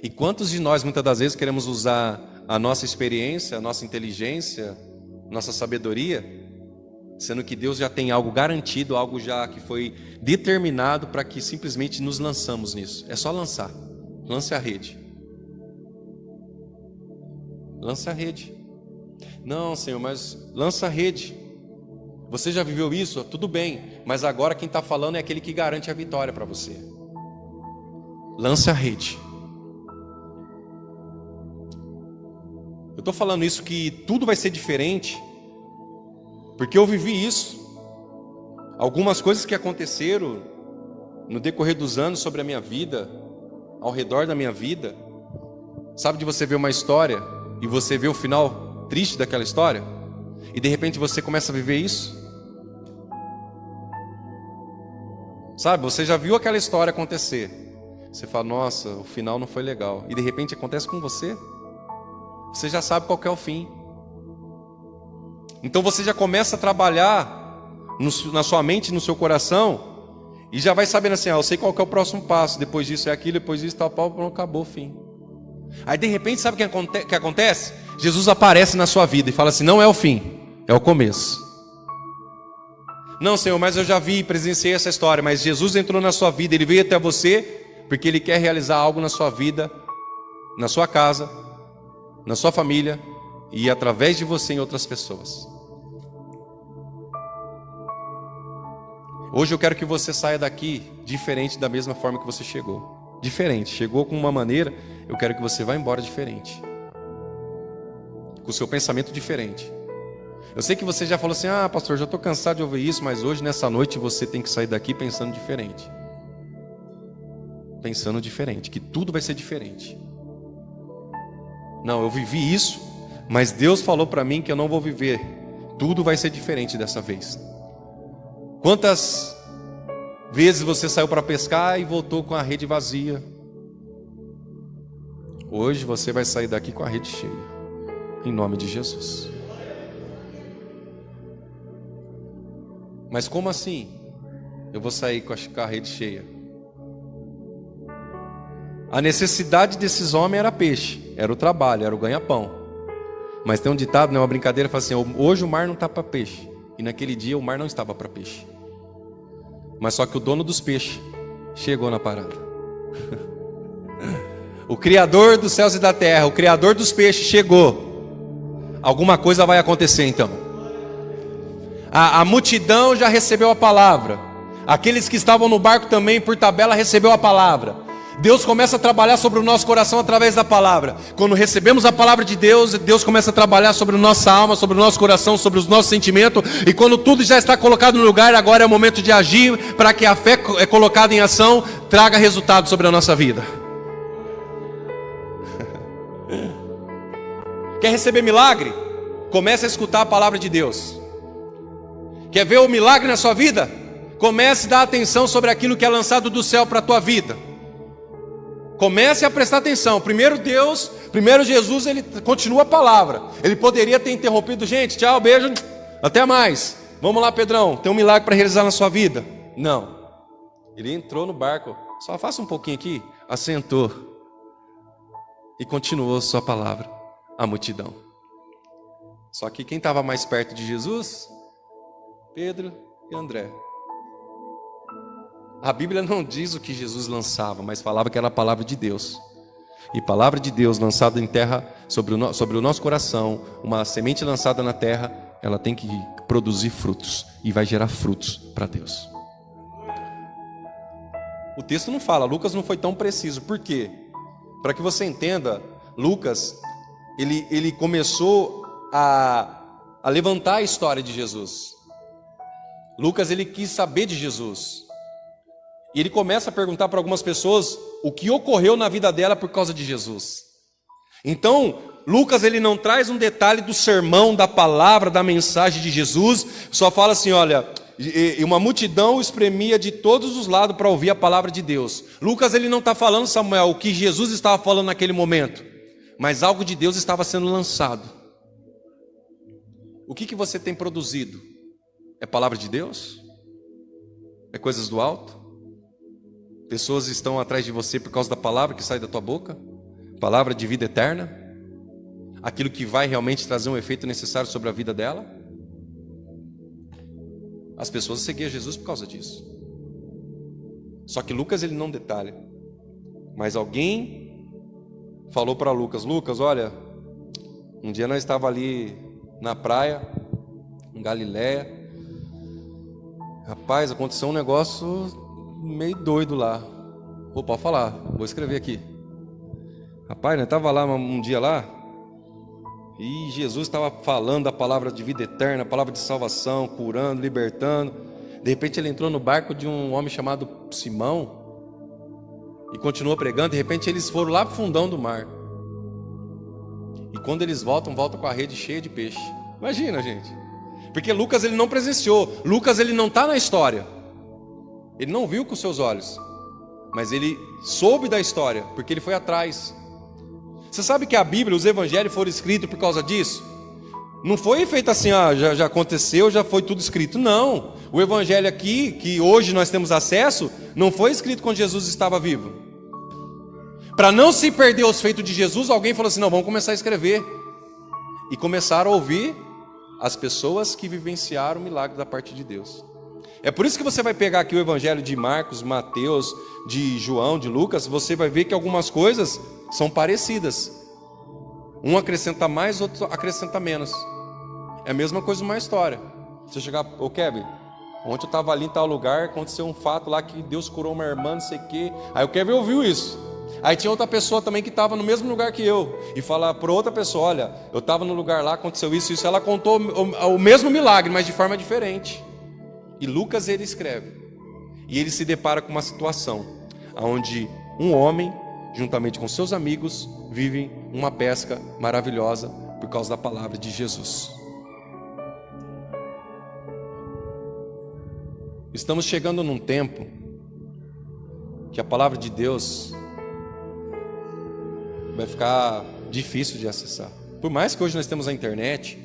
E quantos de nós, muitas das vezes, queremos usar a nossa experiência, a nossa inteligência, nossa sabedoria, sendo que Deus já tem algo garantido, algo já que foi determinado para que simplesmente nos lançamos nisso. É só lançar. Lance a rede. Lance a rede. Não, Senhor, mas lança a rede. Você já viveu isso? Tudo bem. Mas agora quem está falando é aquele que garante a vitória para você. Lance a rede. Eu estou falando isso que tudo vai ser diferente, porque eu vivi isso. Algumas coisas que aconteceram no decorrer dos anos sobre a minha vida, ao redor da minha vida. Sabe de você ver uma história e você vê o final triste daquela história? E de repente você começa a viver isso? Sabe, você já viu aquela história acontecer. Você fala, nossa, o final não foi legal. E de repente acontece com você. Você já sabe qual que é o fim. Então você já começa a trabalhar na sua mente, no seu coração, e já vai sabendo assim, eu sei qual que é o próximo passo, depois disso é aquilo, depois disso tal, pronto, acabou o fim. Aí de repente, sabe o que acontece? Jesus aparece na sua vida e fala assim: não é o fim, é o começo. Não, Senhor, mas eu já vi, presenciei essa história. Mas Jesus entrou na sua vida, Ele veio até você porque Ele quer realizar algo na sua vida, na sua casa, na sua família e através de você em outras pessoas. Hoje eu quero que você saia daqui diferente da mesma forma que você chegou. Diferente, chegou com uma maneira, eu quero que você vá embora diferente. Com o seu pensamento diferente. Eu sei que você já falou assim: ah, pastor, já estou cansado de ouvir isso, mas hoje, nessa noite, você tem que sair daqui pensando diferente. Pensando diferente, que tudo vai ser diferente. Não, eu vivi isso, mas Deus falou para mim que eu não vou viver. Tudo vai ser diferente dessa vez. Quantas vezes você saiu para pescar e voltou com a rede vazia? Hoje você vai sair daqui com a rede cheia, em nome de Jesus. Mas como assim? Eu vou sair com a rede cheia. A necessidade desses homens era peixe, era o trabalho, era o ganha-pão. Mas tem um ditado, né, uma brincadeira, fala assim: hoje o mar não está para peixe. E naquele dia o mar não estava para peixe. Mas só que o dono dos peixes chegou na parada. O Criador dos céus e da terra, o Criador dos peixes chegou. Alguma coisa vai acontecer então. A multidão já recebeu a palavra. Aqueles que estavam no barco também, por tabela, recebeu a palavra. Deus começa a trabalhar sobre o nosso coração através da palavra. Quando recebemos a palavra de Deus, Deus começa a trabalhar sobre a nossa alma, sobre o nosso coração, sobre os nossos sentimentos. E quando tudo já está colocado no lugar, agora é o momento de agir, para que a fé é colocada em ação, traga resultado sobre a nossa vida. Quer receber milagre? Comece a escutar a palavra de Deus. Quer ver o milagre na sua vida? Comece a dar atenção sobre aquilo que é lançado do céu para a tua vida. Comece a prestar atenção. Primeiro Jesus, Ele continua a palavra. Ele poderia ter interrompido: gente, tchau, beijo, até mais. Vamos lá, Pedrão, tem um milagre para realizar na sua vida. Não. Ele entrou no barco, só faça um pouquinho aqui, assentou e continuou sua palavra, a multidão. Só que quem estava mais perto de Jesus? Pedro e André. A Bíblia não diz o que Jesus lançava, mas falava que era a palavra de Deus. E palavra de Deus lançada em terra, sobre o nosso coração, uma semente lançada na terra, ela tem que produzir frutos, e vai gerar frutos para Deus. O texto não fala, Lucas não foi tão preciso. Por quê? Para que você entenda, Lucas, ele começou a levantar a história de Jesus. Lucas, ele quis saber de Jesus. E ele começa a perguntar para algumas pessoas o que ocorreu na vida dela por causa de Jesus. Então, Lucas, ele não traz um detalhe do sermão, da palavra, da mensagem de Jesus. Só fala assim: olha, uma multidão espremia de todos os lados para ouvir a palavra de Deus. Lucas, ele não está falando, Samuel, o que Jesus estava falando naquele momento, mas algo de Deus estava sendo lançado. O que você tem produzido? É palavra de Deus? É coisas do alto? Pessoas estão atrás de você por causa da palavra que sai da tua boca? Palavra de vida eterna? Aquilo que vai realmente trazer um efeito necessário sobre a vida dela? As pessoas seguiam Jesus por causa disso. Só que Lucas, ele não detalha. Mas alguém falou para Lucas: Lucas, olha, um dia nós estávamos ali na praia, em Galiléia. Rapaz, aconteceu um negócio meio doido lá. Pode falar, vou escrever aqui. Rapaz, nós estávamos lá um dia lá, e Jesus estava falando a palavra de vida eterna, a palavra de salvação, curando, libertando. De repente ele entrou no barco de um homem chamado Simão e continuou pregando. De repente eles foram lá para o fundão do mar. E quando eles voltam com a rede cheia de peixe. Imagina, gente. Porque Lucas, ele não presenciou. Lucas, ele não está na história. Ele não viu com seus olhos. Mas ele soube da história, porque ele foi atrás. Você sabe que a Bíblia, os evangelhos foram escritos por causa disso? Não foi feito assim, já aconteceu, já foi tudo escrito. Não. O evangelho aqui, que hoje nós temos acesso, não foi escrito quando Jesus estava vivo. para não se perder os feitos de Jesus, alguém falou assim: não, vamos começar a escrever. E começaram a ouvir as pessoas que vivenciaram o milagre da parte de Deus. É por isso que você vai pegar aqui o evangelho de Marcos, Mateus, de João, de Lucas, você vai ver que algumas coisas são parecidas. Um acrescenta mais, outro acrescenta menos. É a mesma coisa uma história. Você chegar, ô Kevin, ontem eu estava ali em tal lugar, aconteceu um fato lá que Deus curou uma irmã, não sei o quê. Aí o Kevin ouviu isso. Aí tinha outra pessoa também que estava no mesmo lugar que eu. E fala para outra pessoa: olha, eu estava no lugar lá, aconteceu isso, isso. Ela contou o mesmo milagre, mas de forma diferente. E Lucas, ele escreve. E ele se depara com uma situação onde um homem, juntamente com seus amigos, vivem uma pesca maravilhosa por causa da palavra de Jesus. Estamos chegando num tempo que a palavra de Deus vai ficar difícil de acessar. Por mais que hoje nós temos a internet,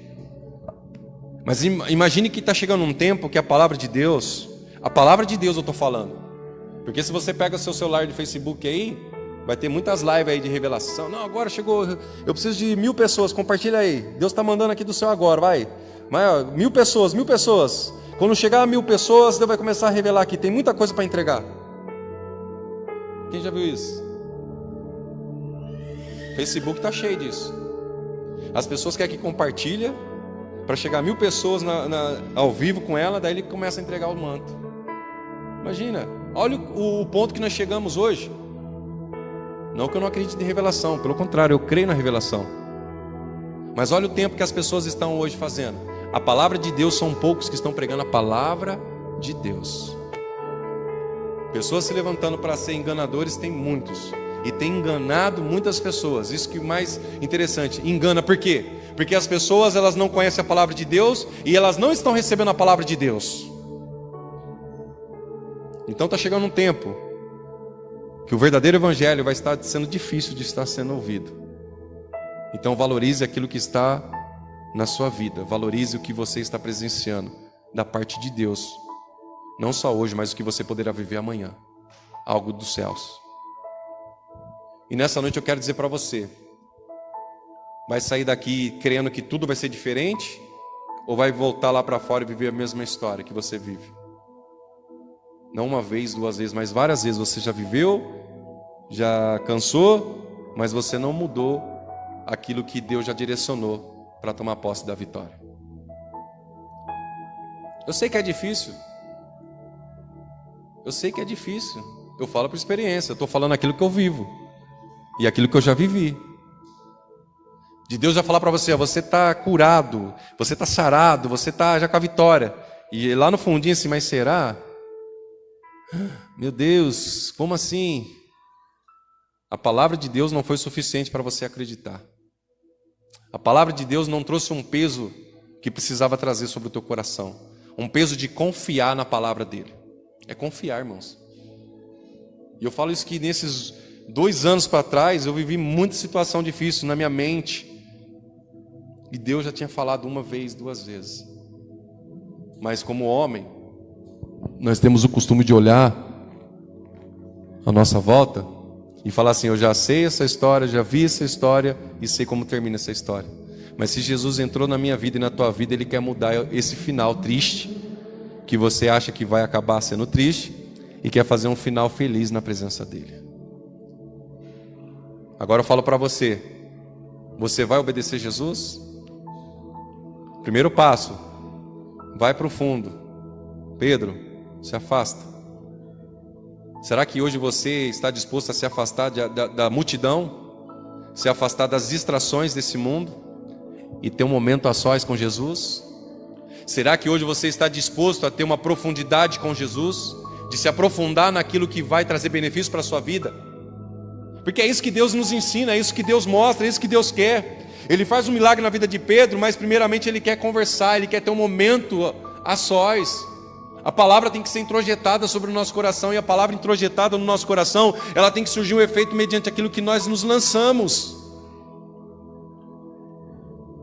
mas imagine que está chegando um tempo que a palavra de Deus eu estou falando, porque se você pega o seu celular de Facebook aí, vai ter muitas lives aí de revelação. Não, agora chegou, eu preciso de 1000 pessoas, compartilha aí, Deus está mandando aqui do céu agora, vai. Mas ó, 1000 pessoas, quando chegar a 1000 pessoas, Deus vai começar a revelar aqui, tem muita coisa para entregar. Quem já viu isso? Facebook está cheio disso. As pessoas querem que compartilha para chegar a 1000 pessoas ao vivo com ela, daí ele começa a entregar o manto. Imagina, olha o ponto que nós chegamos hoje. Não que eu não acredite em revelação, pelo contrário, eu creio na revelação. Mas olha o tempo que as pessoas estão hoje fazendo. A palavra de Deus, são poucos que estão pregando a palavra de Deus. Pessoas se levantando para ser enganadores, tem muitos. E tem enganado muitas pessoas. Isso que é mais interessante, engana por quê? Porque as pessoas, elas não conhecem a palavra de Deus e elas não estão recebendo a palavra de Deus. Então está chegando um tempo que o verdadeiro evangelho vai estar sendo difícil de estar sendo ouvido. Então valorize aquilo que está na sua vida, valorize o que você está presenciando da parte de Deus, não só hoje, mas o que você poderá viver amanhã, algo dos céus. E nessa noite eu quero dizer para você: vai sair daqui crendo que tudo vai ser diferente, ou vai voltar lá para fora e viver a mesma história que você vive? Não uma vez, duas vezes, mas várias vezes você já viveu, já cansou, mas você não mudou aquilo que Deus já direcionou para tomar posse da vitória. Eu sei que é difícil. Eu sei que é difícil. Eu falo por experiência, eu estou falando aquilo que eu vivo e aquilo que eu já vivi. De Deus já falar para você: ó, você está curado, você está sarado, você está já com a vitória. E lá no fundinho assim: mas será? Meu Deus, como assim? A palavra de Deus não foi suficiente para você acreditar. A palavra de Deus não trouxe um peso que precisava trazer sobre o teu coração. Um peso de confiar na palavra dele. É confiar, irmãos. E eu falo isso que nesses 2 anos para trás eu vivi muita situação difícil na minha mente. E Deus já tinha falado uma vez, 2 vezes. Mas como homem, nós temos o costume de olhar à nossa volta e falar assim: eu já sei essa história, já vi essa história e sei como termina essa história. Mas se Jesus entrou na minha vida e na tua vida, Ele quer mudar esse final triste, que você acha que vai acabar sendo triste, e quer fazer um final feliz na presença dEle. Agora eu falo para você: você vai obedecer Jesus? Primeiro passo, vai para o fundo. Pedro, se afasta. Será que hoje você está disposto a se afastar da multidão, se afastar das distrações desse mundo e ter um momento a sós com Jesus? Será que hoje você está disposto a ter uma profundidade com Jesus, de se aprofundar naquilo que vai trazer benefício para a sua vida? Porque é isso que Deus nos ensina, é isso que Deus mostra, é isso que Deus quer. Ele faz um milagre na vida de Pedro, mas primeiramente Ele quer conversar, Ele quer ter um momento a sós. A palavra tem que ser introjetada sobre o nosso coração, e a palavra introjetada no nosso coração, ela tem que surgir um efeito mediante aquilo que nós nos lançamos.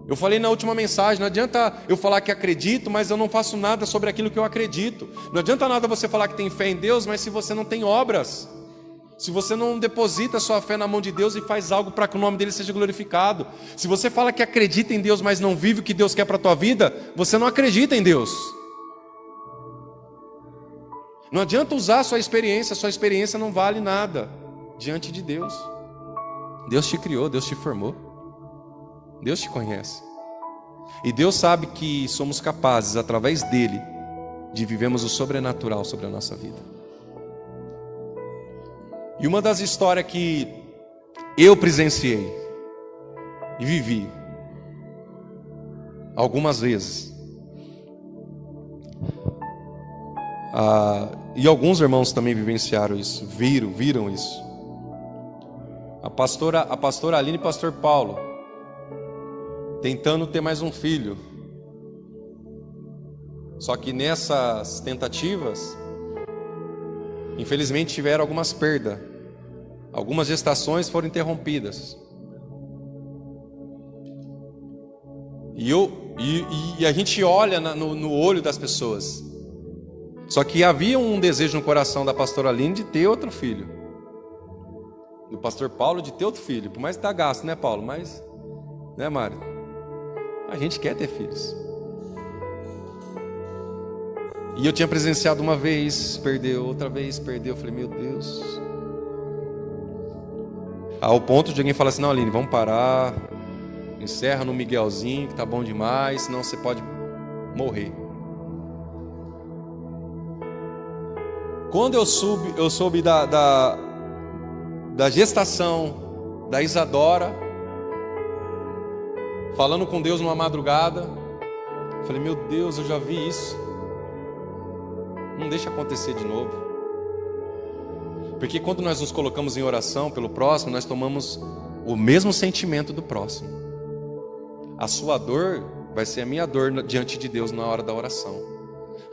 Eu falei na última mensagem: não adianta eu falar que acredito, mas eu não faço nada sobre aquilo que eu acredito. Não adianta nada você falar que tem fé em Deus, mas se você não tem obras. Se você não deposita a sua fé na mão de Deus e faz algo para que o nome dele seja glorificado. Se você fala que acredita em Deus, mas não vive o que Deus quer para a tua vida, você não acredita em Deus. Não adianta usar a sua experiência não vale nada diante de Deus. Deus te criou, Deus te formou, Deus te conhece. E Deus sabe que somos capazes, através dele, de vivermos o sobrenatural sobre a nossa vida. E uma das histórias que eu presenciei e vivi algumas vezes, e alguns irmãos também vivenciaram isso, viram isso. A pastora Aline e o pastor Paulo tentando ter mais um filho. Só que nessas tentativas, infelizmente tiveram algumas perdas. Algumas gestações foram interrompidas. E a gente olha no olho das pessoas. Só que havia um desejo no coração da pastora Aline de ter outro filho. Do pastor Paulo de ter outro filho. Por mais que dá gasto, né, Paulo? Mas, né, Mário? A gente quer ter filhos. E eu tinha presenciado uma vez, perdeu, outra vez, perdeu. Eu falei, meu Deus. Ao ponto de alguém falar assim, não, Aline, vamos parar. Encerra no Miguelzinho, que tá bom demais, senão você pode morrer. Quando eu soube da gestação da Isadora, falando com Deus numa madrugada, falei, meu Deus, eu já vi isso. Não deixa acontecer de novo. Porque quando nós nos colocamos em oração pelo próximo, nós tomamos o mesmo sentimento do próximo. A sua dor vai ser a minha dor diante de Deus na hora da oração.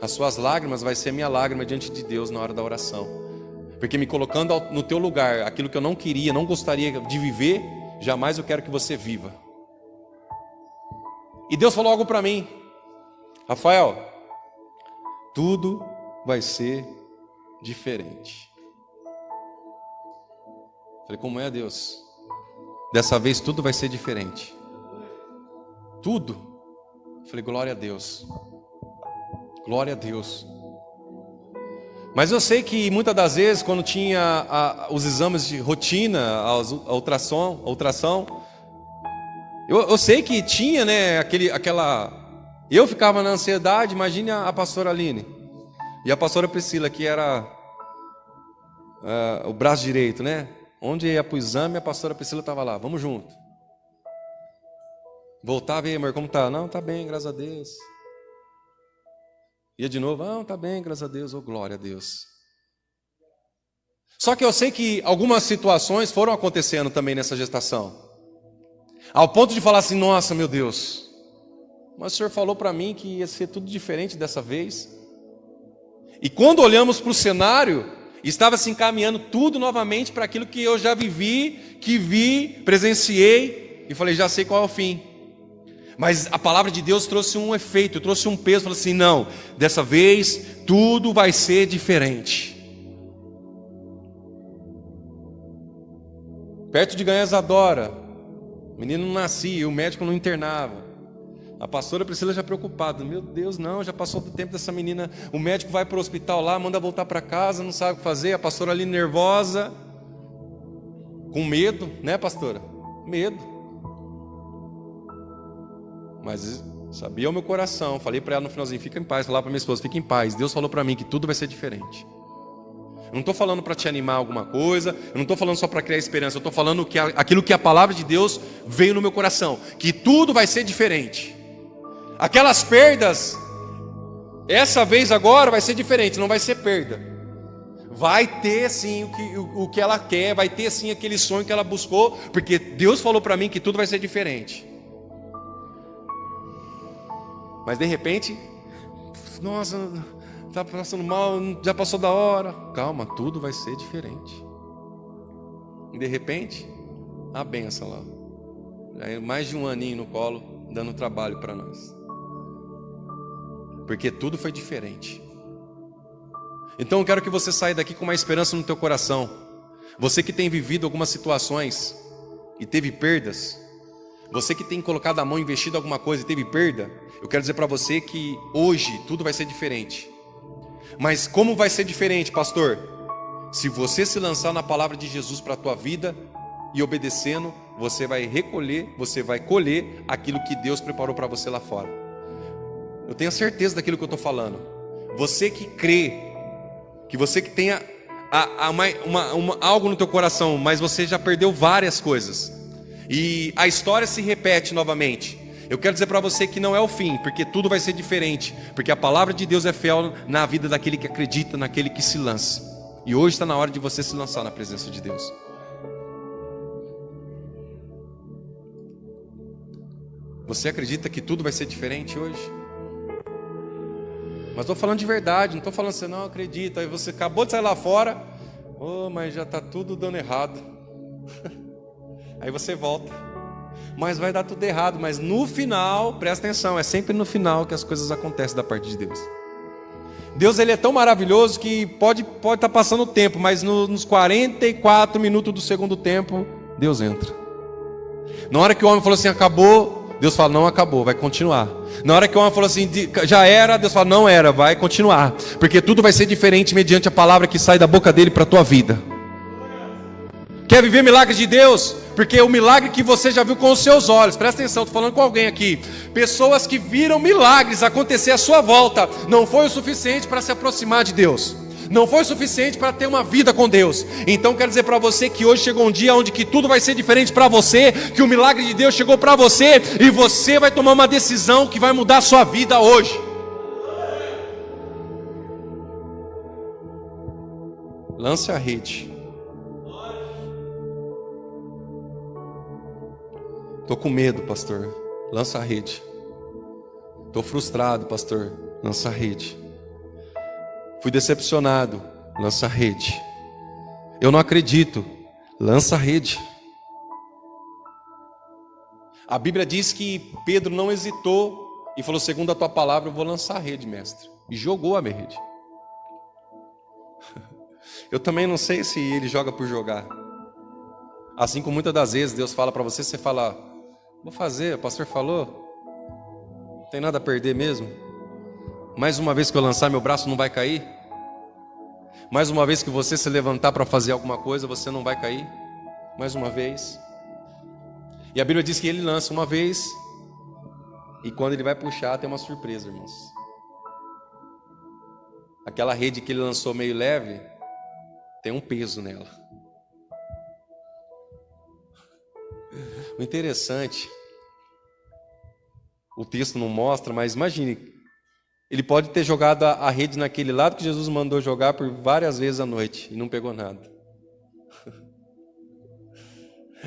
As suas lágrimas vai ser a minha lágrima diante de Deus na hora da oração. Porque me colocando no teu lugar, aquilo que eu não queria, não gostaria de viver, jamais eu quero que você viva. E Deus falou algo para mim. Rafael, tudo vai ser diferente. Falei, como é, Deus? Dessa vez tudo vai ser diferente. Tudo. Falei, glória a Deus. Glória a Deus. Mas eu sei que muitas das vezes, quando tinha os exames de rotina, a ultrassom, eu sei que tinha, né, aquela... Eu ficava na ansiedade, imagine a pastora Aline. E a pastora Priscila, que era o braço direito, né? Onde ia para o exame, a pastora Priscila estava lá, vamos junto. Voltava, e aí, amor, como tá? Não, tá bem, graças a Deus. Ia de novo, não, tá bem, graças a Deus, oh, glória a Deus. Só que eu sei que algumas situações foram acontecendo também nessa gestação. Ao ponto de falar assim, nossa, meu Deus, mas o Senhor falou para mim que ia ser tudo diferente dessa vez. E quando olhamos para o cenário, estava se encaminhando tudo novamente para aquilo que eu já vivi, que vi, presenciei, e falei, já sei qual é o fim. Mas a palavra de Deus trouxe um efeito, trouxe um peso, falou assim, não, dessa vez tudo vai ser diferente. Perto de ganhar Isadora, o menino não nascia, o médico não internava. A pastora Priscila já preocupada, meu Deus, não, já passou do tempo dessa menina, o médico vai para o hospital lá, manda voltar para casa, não sabe o que fazer, a pastora ali nervosa, com medo, né, pastora? Medo. Mas sabia o meu coração, falei para ela no finalzinho, fica em paz, falar para minha esposa, fica em paz, Deus falou para mim que tudo vai ser diferente. Eu não estou falando para te animar alguma coisa, eu não estou falando só para criar esperança, eu estou falando aquilo que a palavra de Deus veio no meu coração, que tudo vai ser diferente. Aquelas perdas, essa vez agora vai ser diferente, não vai ser perda. Vai ter sim o que ela quer, vai ter sim aquele sonho que ela buscou, porque Deus falou para mim que tudo vai ser diferente. Mas de repente, nossa, está passando mal, já passou da hora. Calma, tudo vai ser diferente. E de repente, a benção lá. Mais de um aninho no colo, dando trabalho para nós. Porque tudo foi diferente. Então eu quero que você saia daqui com uma esperança no teu coração. Você que tem vivido algumas situações e teve perdas, você que tem colocado a mão, investido em alguma coisa e teve perda, eu quero dizer para você que hoje tudo vai ser diferente. Mas como vai ser diferente, pastor? Se você se lançar na palavra de Jesus para a tua vida e obedecendo, você vai recolher, você vai colher aquilo que Deus preparou para você lá fora. Eu tenho certeza daquilo que eu estou falando. Você que crê, que você que tenha algo no teu coração, mas você já perdeu várias coisas, e a história se repete novamente. Eu quero dizer para você que não é o fim, porque tudo vai ser diferente, porque a palavra de Deus é fiel na vida daquele que acredita, naquele que se lança. E hoje está na hora de você se lançar na presença de Deus. Você acredita que tudo vai ser diferente hoje? Mas estou falando de verdade, não estou falando assim, não acredita. Aí você acabou de sair lá fora, mas já está tudo dando errado. Aí você volta, mas vai dar tudo errado. Mas no final, presta atenção, é sempre no final que as coisas acontecem da parte de Deus. Deus, ele é tão maravilhoso que pode estar passando o tempo, mas nos 44 minutos do segundo tempo, Deus entra. Na hora que o homem falou assim, acabou, Deus fala, não acabou, vai continuar. Na hora que o homem falou assim, já era, Deus fala, não era, vai continuar. Porque tudo vai ser diferente mediante a palavra que sai da boca dele para a tua vida. Quer viver milagres de Deus? Porque o milagre que você já viu com os seus olhos, presta atenção, estou falando com alguém aqui. Pessoas que viram milagres acontecer à sua volta, não foi o suficiente para se aproximar de Deus. Não foi o suficiente para ter uma vida com Deus. Então quero dizer para você que hoje chegou um dia onde que tudo vai ser diferente para você, que o milagre de Deus chegou para você, e você vai tomar uma decisão que vai mudar a sua vida hoje. Lance a rede. Estou com medo, pastor. Lança a rede. Estou frustrado, pastor. Lança a rede. Fui decepcionado, lança a rede. Eu não acredito, lança a rede. A Bíblia diz que Pedro não hesitou e falou, segundo a tua palavra, eu vou lançar a rede, mestre. E jogou a minha rede. Eu também não sei se ele joga por jogar. Assim como muitas das vezes Deus fala para você, você fala, vou fazer, o pastor falou, não tem nada a perder mesmo. Mais uma vez que eu lançar, meu braço não vai cair. Mais uma vez que você se levantar para fazer alguma coisa, você não vai cair. Mais uma vez. E a Bíblia diz que ele lança uma vez, e quando ele vai puxar, tem uma surpresa, irmãos. Aquela rede que ele lançou meio leve, tem um peso nela. O interessante, o texto não mostra, mas imagine, ele pode ter jogado a rede naquele lado que Jesus mandou jogar por várias vezes à noite e não pegou nada.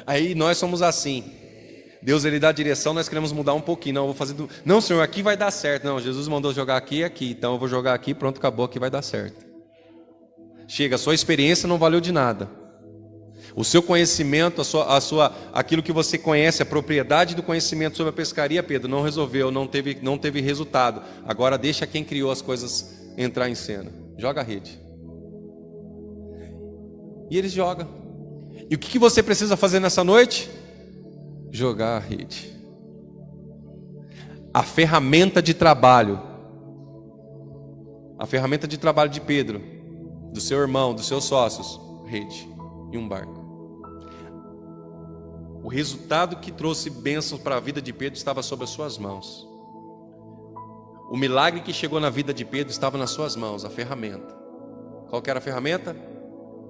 Aí nós somos assim. Deus, ele dá a direção, nós queremos mudar um pouquinho. Não, eu vou fazer não, Senhor, aqui vai dar certo. Não, Jesus mandou jogar aqui e aqui, então eu vou jogar aqui, pronto, acabou, aqui vai dar certo. Chega, a sua experiência não valeu de nada. O seu conhecimento, aquilo que você conhece, a propriedade do conhecimento sobre a pescaria, Pedro, não resolveu, não teve resultado. Agora deixa quem criou as coisas entrar em cena. Joga a rede. E eles jogam. E o que você precisa fazer nessa noite? Jogar a rede. A ferramenta de trabalho. A ferramenta de trabalho de Pedro, do seu irmão, dos seus sócios, rede e um barco. O resultado que trouxe bênçãos para a vida de Pedro estava sob as suas mãos. O milagre que chegou na vida de Pedro estava nas suas mãos, a ferramenta. Qual que era a ferramenta?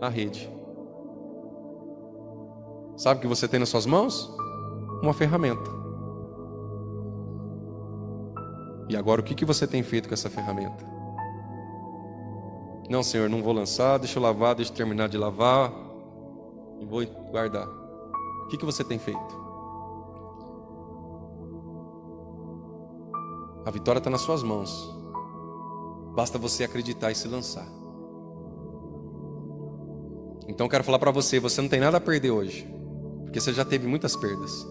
A rede. Sabe o que você tem nas suas mãos? Uma ferramenta. E agora o que você tem feito com essa ferramenta? Não, Senhor, não vou lançar, deixa eu lavar, deixa eu terminar de lavar e vou guardar. O que você tem feito? A vitória está nas suas mãos. Basta você acreditar e se lançar. Então eu quero falar para você, você não tem nada a perder hoje, porque você já teve muitas perdas.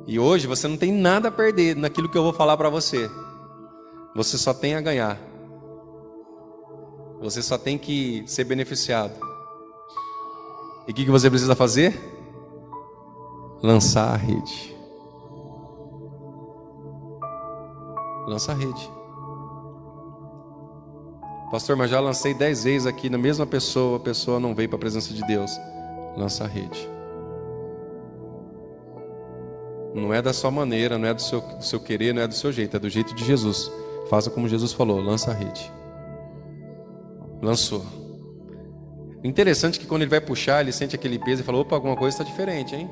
E hoje você não tem nada a perder naquilo que eu vou falar para você. Você só tem a ganhar. Você só tem que ser beneficiado. E o que você precisa fazer? Lançar a rede. Lança a rede. Pastor, mas já lancei 10 vezes aqui na mesma pessoa, a pessoa não veio para a presença de Deus. Lança a rede. Não é da sua maneira, não é do seu querer, não é do seu jeito, é do jeito de Jesus. Faça como Jesus falou, lança a rede. Lançou. Interessante que quando ele vai puxar, ele sente aquele peso e fala, opa, alguma coisa está diferente, hein?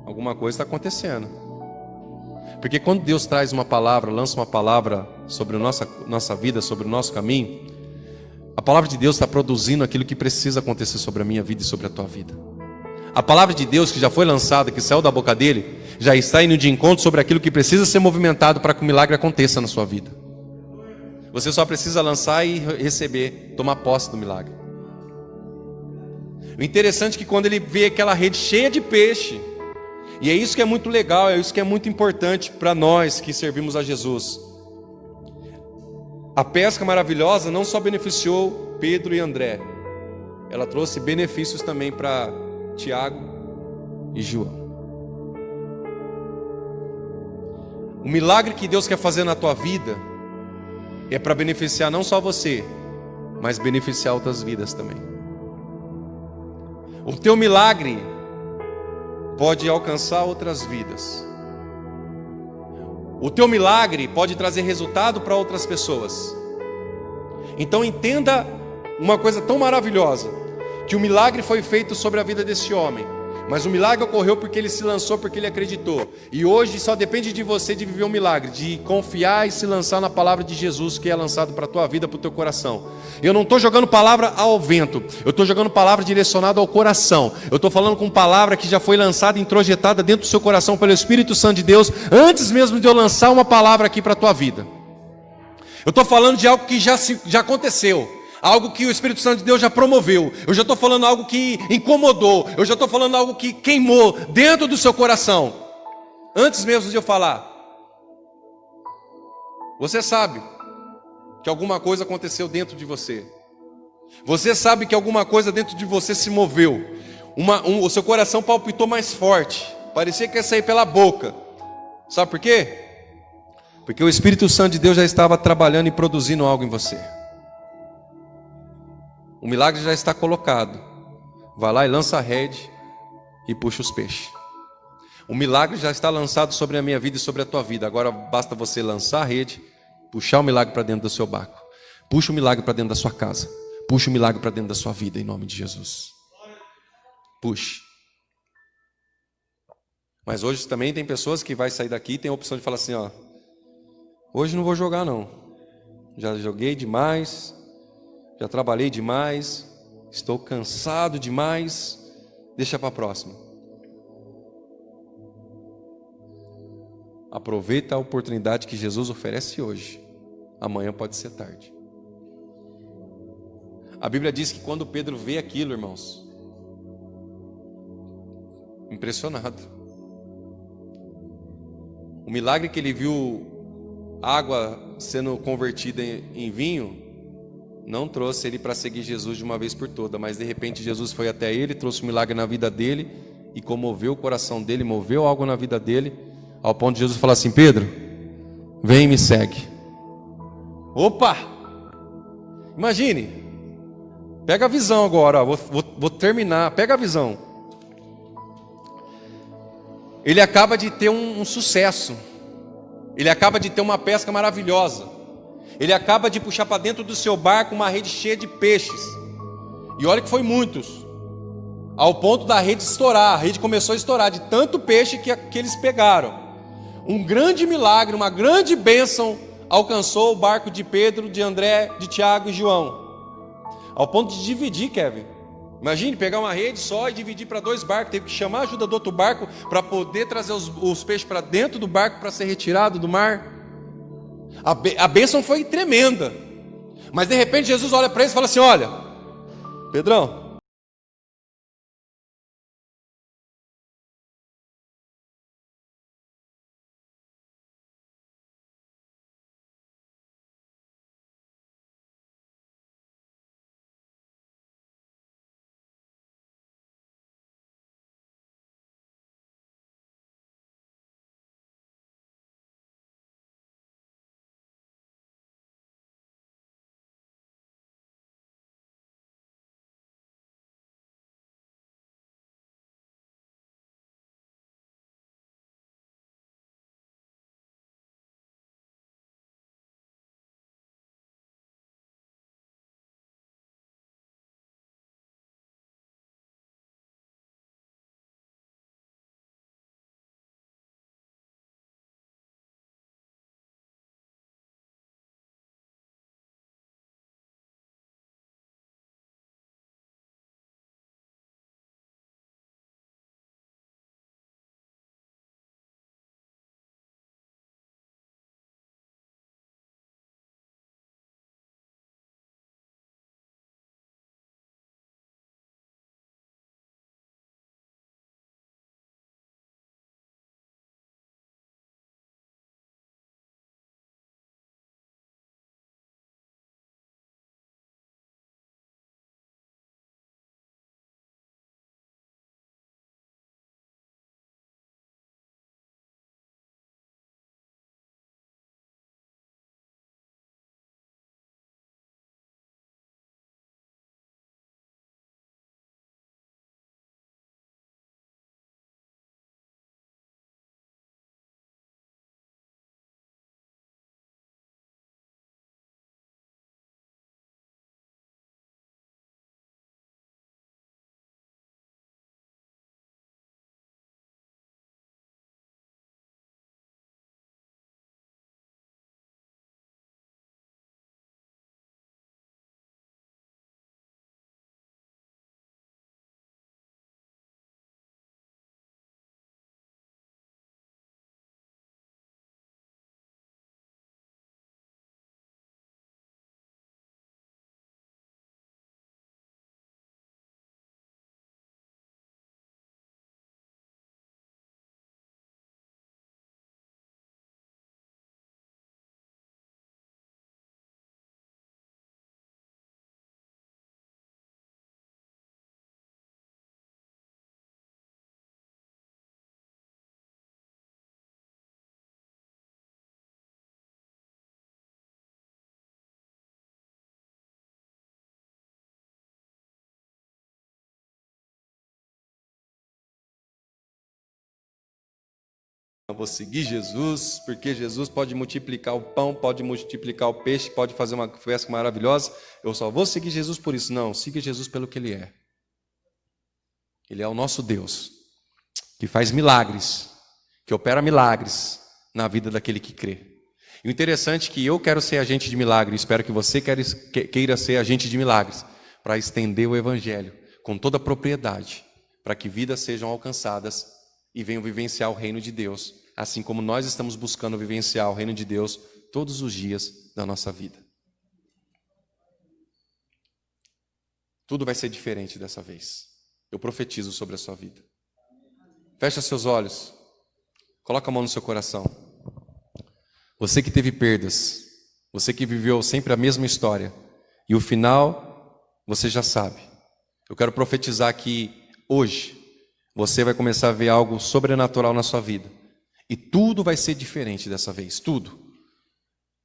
Alguma coisa está acontecendo. Porque quando Deus traz uma palavra, lança uma palavra sobre a nossa vida, sobre o nosso caminho, a palavra de Deus está produzindo aquilo que precisa acontecer sobre a minha vida e sobre a tua vida. A palavra de Deus que já foi lançada, que saiu da boca dele, já está indo de encontro sobre aquilo que precisa ser movimentado para que o milagre aconteça na sua vida. Você só precisa lançar e receber, tomar posse do milagre. O interessante é que quando ele vê aquela rede cheia de peixe, e é isso que é muito legal, é isso que é muito importante para nós que servimos a Jesus. A pesca maravilhosa não só beneficiou Pedro e André, ela trouxe benefícios também para Tiago e João. O milagre que Deus quer fazer na tua vida é para beneficiar não só você, mas beneficiar outras vidas também. O teu milagre pode alcançar outras vidas. O teu milagre pode trazer resultado para outras pessoas. Então entenda uma coisa tão maravilhosa, que o milagre foi feito sobre a vida desse homem, mas o milagre ocorreu porque ele se lançou, porque ele acreditou. E hoje só depende de você de viver um milagre, de confiar e se lançar na palavra de Jesus que é lançado para a tua vida, para o teu coração. Eu não estou jogando palavra ao vento, eu estou jogando palavra direcionada ao coração. Eu estou falando com palavra que já foi lançada, introjetada dentro do seu coração pelo Espírito Santo de Deus, antes mesmo de eu lançar uma palavra aqui para a tua vida. Eu estou falando de algo que já aconteceu. Algo que o Espírito Santo de Deus já promoveu. Eu já estou falando algo que incomodou. Eu já estou falando algo que queimou dentro do seu coração. Antes mesmo de eu falar. Você sabe que alguma coisa aconteceu dentro de você. Você sabe que alguma coisa dentro de você se moveu. O seu coração palpitou mais forte. Parecia que ia sair pela boca. Sabe por quê? Porque o Espírito Santo de Deus já estava trabalhando e produzindo algo em você. O milagre já está colocado. Vai lá e lança a rede e puxa os peixes. O milagre já está lançado sobre a minha vida e sobre a tua vida. Agora basta você lançar a rede, puxar o milagre para dentro do seu barco. Puxa o milagre para dentro da sua casa. Puxa o milagre para dentro da sua vida, em nome de Jesus. Puxe. Mas hoje também tem pessoas que vai sair daqui e tem a opção de falar assim, ó, hoje não vou jogar não. Já joguei demais. Já trabalhei demais, estou cansado demais, deixa para a próxima. Aproveita a oportunidade que Jesus oferece hoje. Amanhã pode ser tarde. A Bíblia diz que quando Pedro vê aquilo, irmãos, impressionado. O milagre que ele viu água sendo convertida em vinho, não trouxe ele para seguir Jesus de uma vez por toda, mas de repente Jesus foi até ele, trouxe um milagre na vida dele e comoveu o coração dele, moveu algo na vida dele, ao ponto de Jesus falar assim, Pedro, vem e me segue. Opa! Imagine, pega a visão agora, ó, vou terminar, pega a visão. Ele acaba de ter um sucesso, ele acaba de ter uma pesca maravilhosa. Ele acaba de puxar para dentro do seu barco uma rede cheia de peixes. E olha que foi muitos. Ao ponto da rede estourar. A rede começou a estourar de tanto peixe que eles pegaram. Um grande milagre, uma grande bênção alcançou o barco de Pedro, de André, de Tiago e João. Ao ponto de dividir, Kevin. Imagine pegar uma rede só e dividir para 2 barcos. Teve que chamar a ajuda do outro barco para poder trazer os peixes para dentro do barco para ser retirado do mar. A bênção foi tremenda. Mas de repente Jesus olha para eles e fala assim, olha, Pedrão, vou seguir Jesus, porque Jesus pode multiplicar o pão, pode multiplicar o peixe, pode fazer uma festa maravilhosa, eu só vou seguir Jesus por isso. Não, siga Jesus pelo que Ele é. Ele é o nosso Deus, que faz milagres, que opera milagres na vida daquele que crê. E o interessante é que eu quero ser agente de milagre, espero que você queira ser agente de milagres, para estender o Evangelho com toda a propriedade, para que vidas sejam alcançadas e venham vivenciar o reino de Deus, assim como nós estamos buscando vivenciar o reino de Deus todos os dias da nossa vida. Tudo vai ser diferente dessa vez. Eu profetizo sobre a sua vida. Fecha seus olhos, coloca a mão no seu coração. Você que teve perdas, você que viveu sempre a mesma história, e o final você já sabe. Eu quero profetizar que hoje você vai começar a ver algo sobrenatural na sua vida. E tudo vai ser diferente dessa vez, tudo.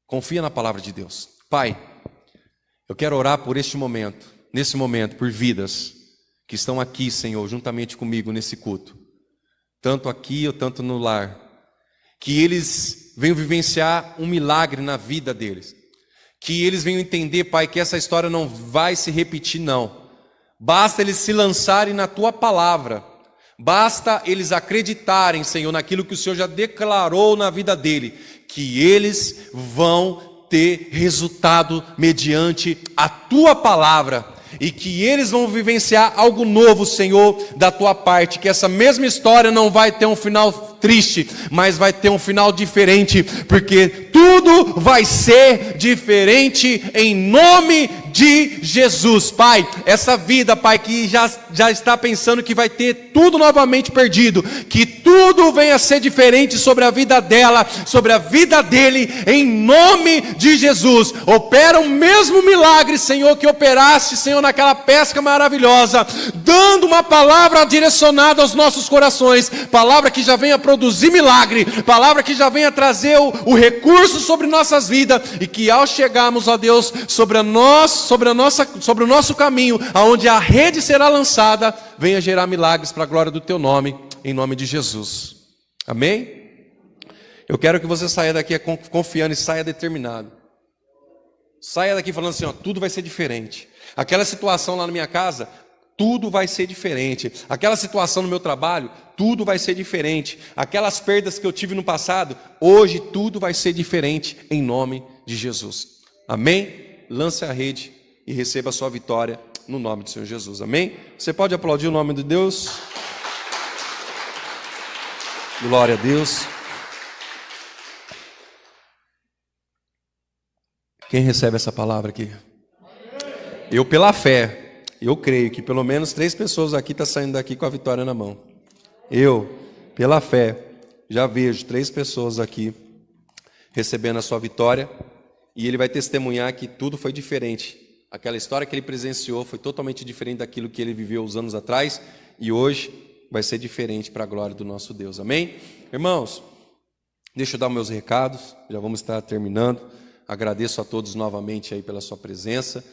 Confia na palavra de Deus. Pai, eu quero orar por este momento, nesse momento, por vidas que estão aqui, Senhor, juntamente comigo nesse culto. Tanto aqui ou tanto no lar. Que eles venham vivenciar um milagre na vida deles. Que eles venham entender, Pai, que essa história não vai se repetir, não. Basta eles se lançarem na Tua palavra. Basta eles acreditarem, Senhor, naquilo que o Senhor já declarou na vida dele. Que eles vão ter resultado mediante a Tua palavra. E que eles vão vivenciar algo novo, Senhor, da Tua parte. Que essa mesma história não vai ter um final triste, mas vai ter um final diferente, porque tudo vai ser diferente em nome de Jesus. Pai, essa vida, Pai, que já está pensando que vai ter tudo novamente perdido, que tudo venha a ser diferente sobre a vida dela, sobre a vida dele, em nome de Jesus. Opera o mesmo milagre, Senhor, que operaste, Senhor, naquela pesca maravilhosa, dando uma palavra direcionada aos nossos corações, palavra que já venha produzir milagre, palavra que já venha trazer o recurso sobre nossas vidas, e que ao chegarmos, ó Deus, sobre o nosso caminho, aonde a rede será lançada, venha gerar milagres para a glória do Teu nome, em nome de Jesus. Amém? Eu quero que você saia daqui confiando e saia determinado. Saia daqui falando assim, ó, tudo vai ser diferente. Aquela situação lá na minha casa, tudo vai ser diferente. Aquela situação no meu trabalho, tudo vai ser diferente. Aquelas perdas que eu tive no passado, hoje tudo vai ser diferente, em nome de Jesus. Amém? Lance a rede e receba a sua vitória no nome do Senhor Jesus. Amém? Você pode aplaudir o nome de Deus? Glória a Deus. Quem recebe essa palavra aqui? Eu, pela fé, eu creio que pelo menos 3 pessoas aqui estão saindo daqui com a vitória na mão. Eu, pela fé, já vejo 3 pessoas aqui recebendo a sua vitória, e ele vai testemunhar que tudo foi diferente. Aquela história que ele presenciou foi totalmente diferente daquilo que ele viveu os anos atrás, e hoje vai ser diferente para a glória do nosso Deus. Amém? Irmãos, deixa eu dar meus recados, já vamos estar terminando. Agradeço a todos novamente aí pela sua presença.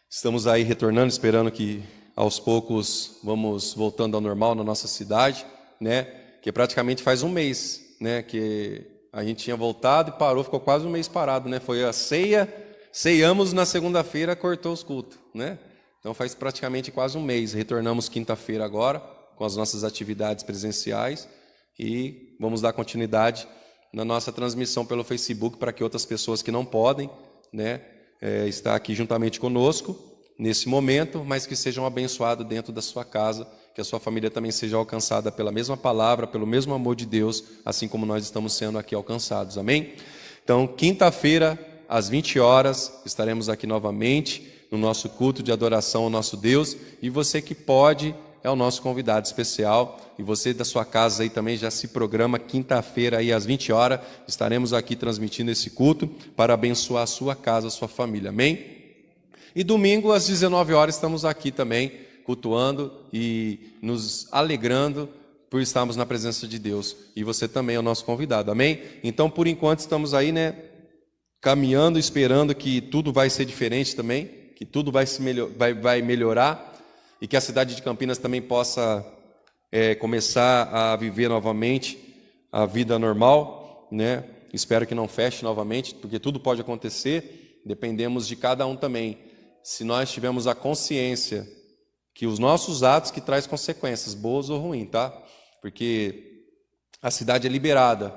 Estamos aí retornando, esperando que aos poucos vamos voltando ao normal na nossa cidade, né? Que praticamente faz um mês, né? Que a gente tinha voltado e parou, ficou quase um mês parado, né? Foi a ceia, ceiamos na segunda-feira, cortou os cultos, né? Então faz praticamente quase um mês. Retornamos quinta-feira agora com as nossas atividades presenciais e vamos dar continuidade na nossa transmissão pelo Facebook para que outras pessoas que não podem, né? Estar aqui juntamente conosco nesse momento, mas que sejam abençoados dentro da sua casa, que a sua família também seja alcançada pela mesma palavra, pelo mesmo amor de Deus, assim como nós estamos sendo aqui alcançados, amém? Então, quinta-feira, às 20 horas, estaremos aqui novamente no nosso culto de adoração ao nosso Deus, e você que pode é o nosso convidado especial, e você da sua casa aí também já se programa, quinta-feira aí às 20 horas, estaremos aqui transmitindo esse culto para abençoar a sua casa, a sua família, amém? E domingo às 19 horas estamos aqui também, cultuando e nos alegrando por estarmos na presença de Deus, e você também é o nosso convidado, amém? Então por enquanto estamos aí, né, caminhando, esperando que tudo vai ser diferente também, que tudo vai melhorar, e que a cidade de Campinas também possa começar a viver novamente a vida normal, né? Espero que não feche novamente, porque tudo pode acontecer, dependemos de cada um também. Se nós tivermos a consciência que os nossos atos que traz consequências, boas ou ruins, tá? Porque a cidade é liberada.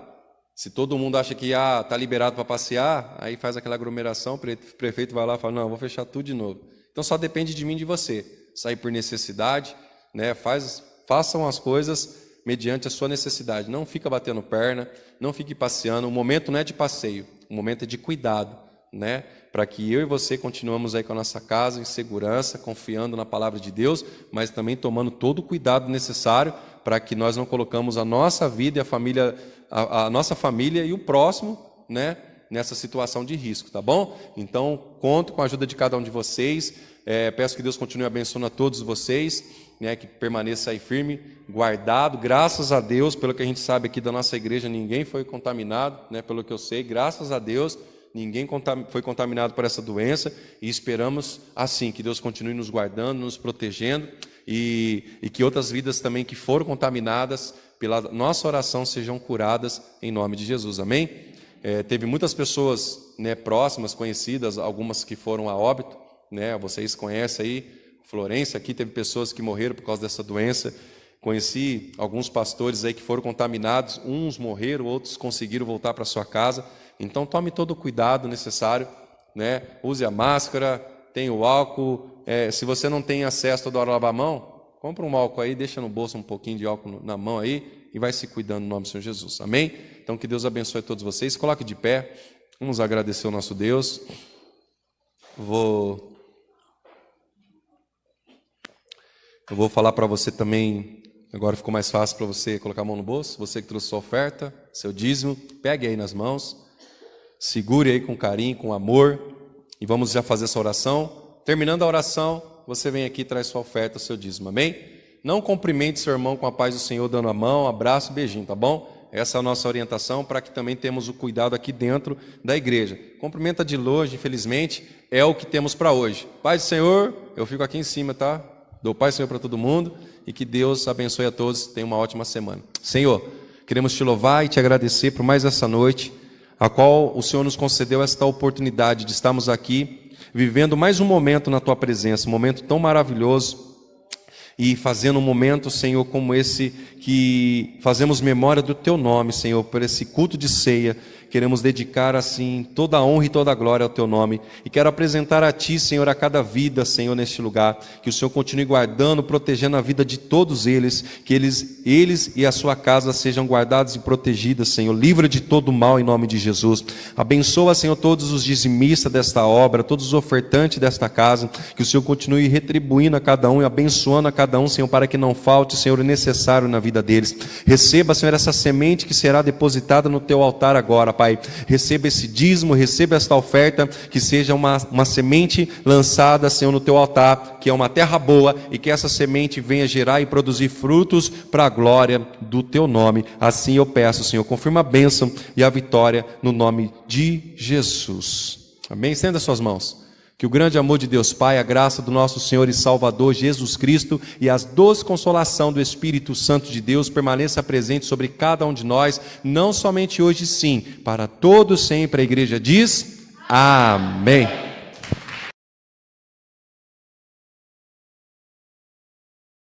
Se todo mundo acha que tá liberado para passear, aí faz aquela aglomeração, o prefeito vai lá e fala, não, vou fechar tudo de novo. Então só depende de mim e de você. Sair por necessidade, né? Façam as coisas mediante a sua necessidade. Não fica batendo perna, não fique passeando. O momento não é de passeio, o momento é de cuidado, né? Para que eu e você continuemos aí com a nossa casa em segurança, confiando na palavra de Deus, mas também tomando todo o cuidado necessário para que nós não colocamos a nossa vida e a nossa família e o próximo, né, nessa situação de risco, tá bom? Então, conto com a ajuda de cada um de vocês. Peço que Deus continue abençoando a todos vocês, né, que permaneça aí firme, guardado. Graças a Deus, pelo que a gente sabe aqui da nossa igreja, ninguém foi contaminado, né, pelo que eu sei, graças a Deus, ninguém foi contaminado por essa doença, e esperamos assim, que Deus continue nos guardando, nos protegendo, e que outras vidas também que foram contaminadas pela nossa oração sejam curadas em nome de Jesus, amém? Teve muitas pessoas, né, próximas, conhecidas, algumas que foram a óbito, né, vocês conhecem aí, Florência aqui teve pessoas que morreram por causa dessa doença. Conheci alguns pastores aí que foram contaminados, uns morreram, outros conseguiram voltar para sua casa. Então tome todo o cuidado necessário, né? Use a máscara, tenha o álcool. Se você não tem acesso toda hora a lavar a mão, compra um álcool aí, deixa no bolso um pouquinho de álcool na mão aí e vai se cuidando no nome do Senhor Jesus. Amém? Então que Deus abençoe a todos vocês. Coloque de pé. Vamos agradecer o nosso Deus. Eu vou falar para você também, agora ficou mais fácil para você colocar a mão no bolso, você que trouxe sua oferta, seu dízimo, pegue aí nas mãos, segure aí com carinho, com amor, e vamos já fazer essa oração. Terminando a oração, você vem aqui e traz sua oferta, seu dízimo, amém? Não cumprimente seu irmão com a paz do Senhor, dando a mão, abraço, beijinho, tá bom? Essa é a nossa orientação, para que também temos o cuidado aqui dentro da igreja. Cumprimenta de longe, infelizmente, é o que temos para hoje. Paz do Senhor, eu fico aqui em cima, tá? Dou paz, Senhor, para todo mundo, e que Deus abençoe a todos. Tenha uma ótima semana. Senhor, queremos te louvar e te agradecer por mais essa noite, a qual o Senhor nos concedeu esta oportunidade de estarmos aqui, vivendo mais um momento na tua presença, um momento tão maravilhoso, e fazendo um momento, Senhor, como esse, que fazemos memória do teu nome, Senhor, por esse culto de ceia. Queremos dedicar, assim, toda a honra e toda a glória ao teu nome. E quero apresentar a ti, Senhor, a cada vida, Senhor, neste lugar. Que o Senhor continue guardando, protegendo a vida de todos eles. Que eles e a sua casa sejam guardados e protegidas, Senhor. Livra de todo o mal em nome de Jesus. Abençoa, Senhor, todos os dizimistas desta obra, todos os ofertantes desta casa. Que o Senhor continue retribuindo a cada um e abençoando a cada um, Senhor, para que não falte, Senhor, o necessário na vida deles. Receba, Senhor, essa semente que será depositada no teu altar agora, Pai. Receba esse dízimo, receba esta oferta, que seja uma semente lançada, Senhor, no teu altar, que é uma terra boa, e que essa semente venha gerar e produzir frutos para a glória do teu nome. Assim eu peço, Senhor, confirma a bênção e a vitória no nome de Jesus. Amém? Estenda suas mãos. Que o grande amor de Deus Pai, a graça do nosso Senhor e Salvador Jesus Cristo e as doces consolação do Espírito Santo de Deus permaneça presente sobre cada um de nós, não somente hoje sim, para todos sempre. A igreja diz: Amém.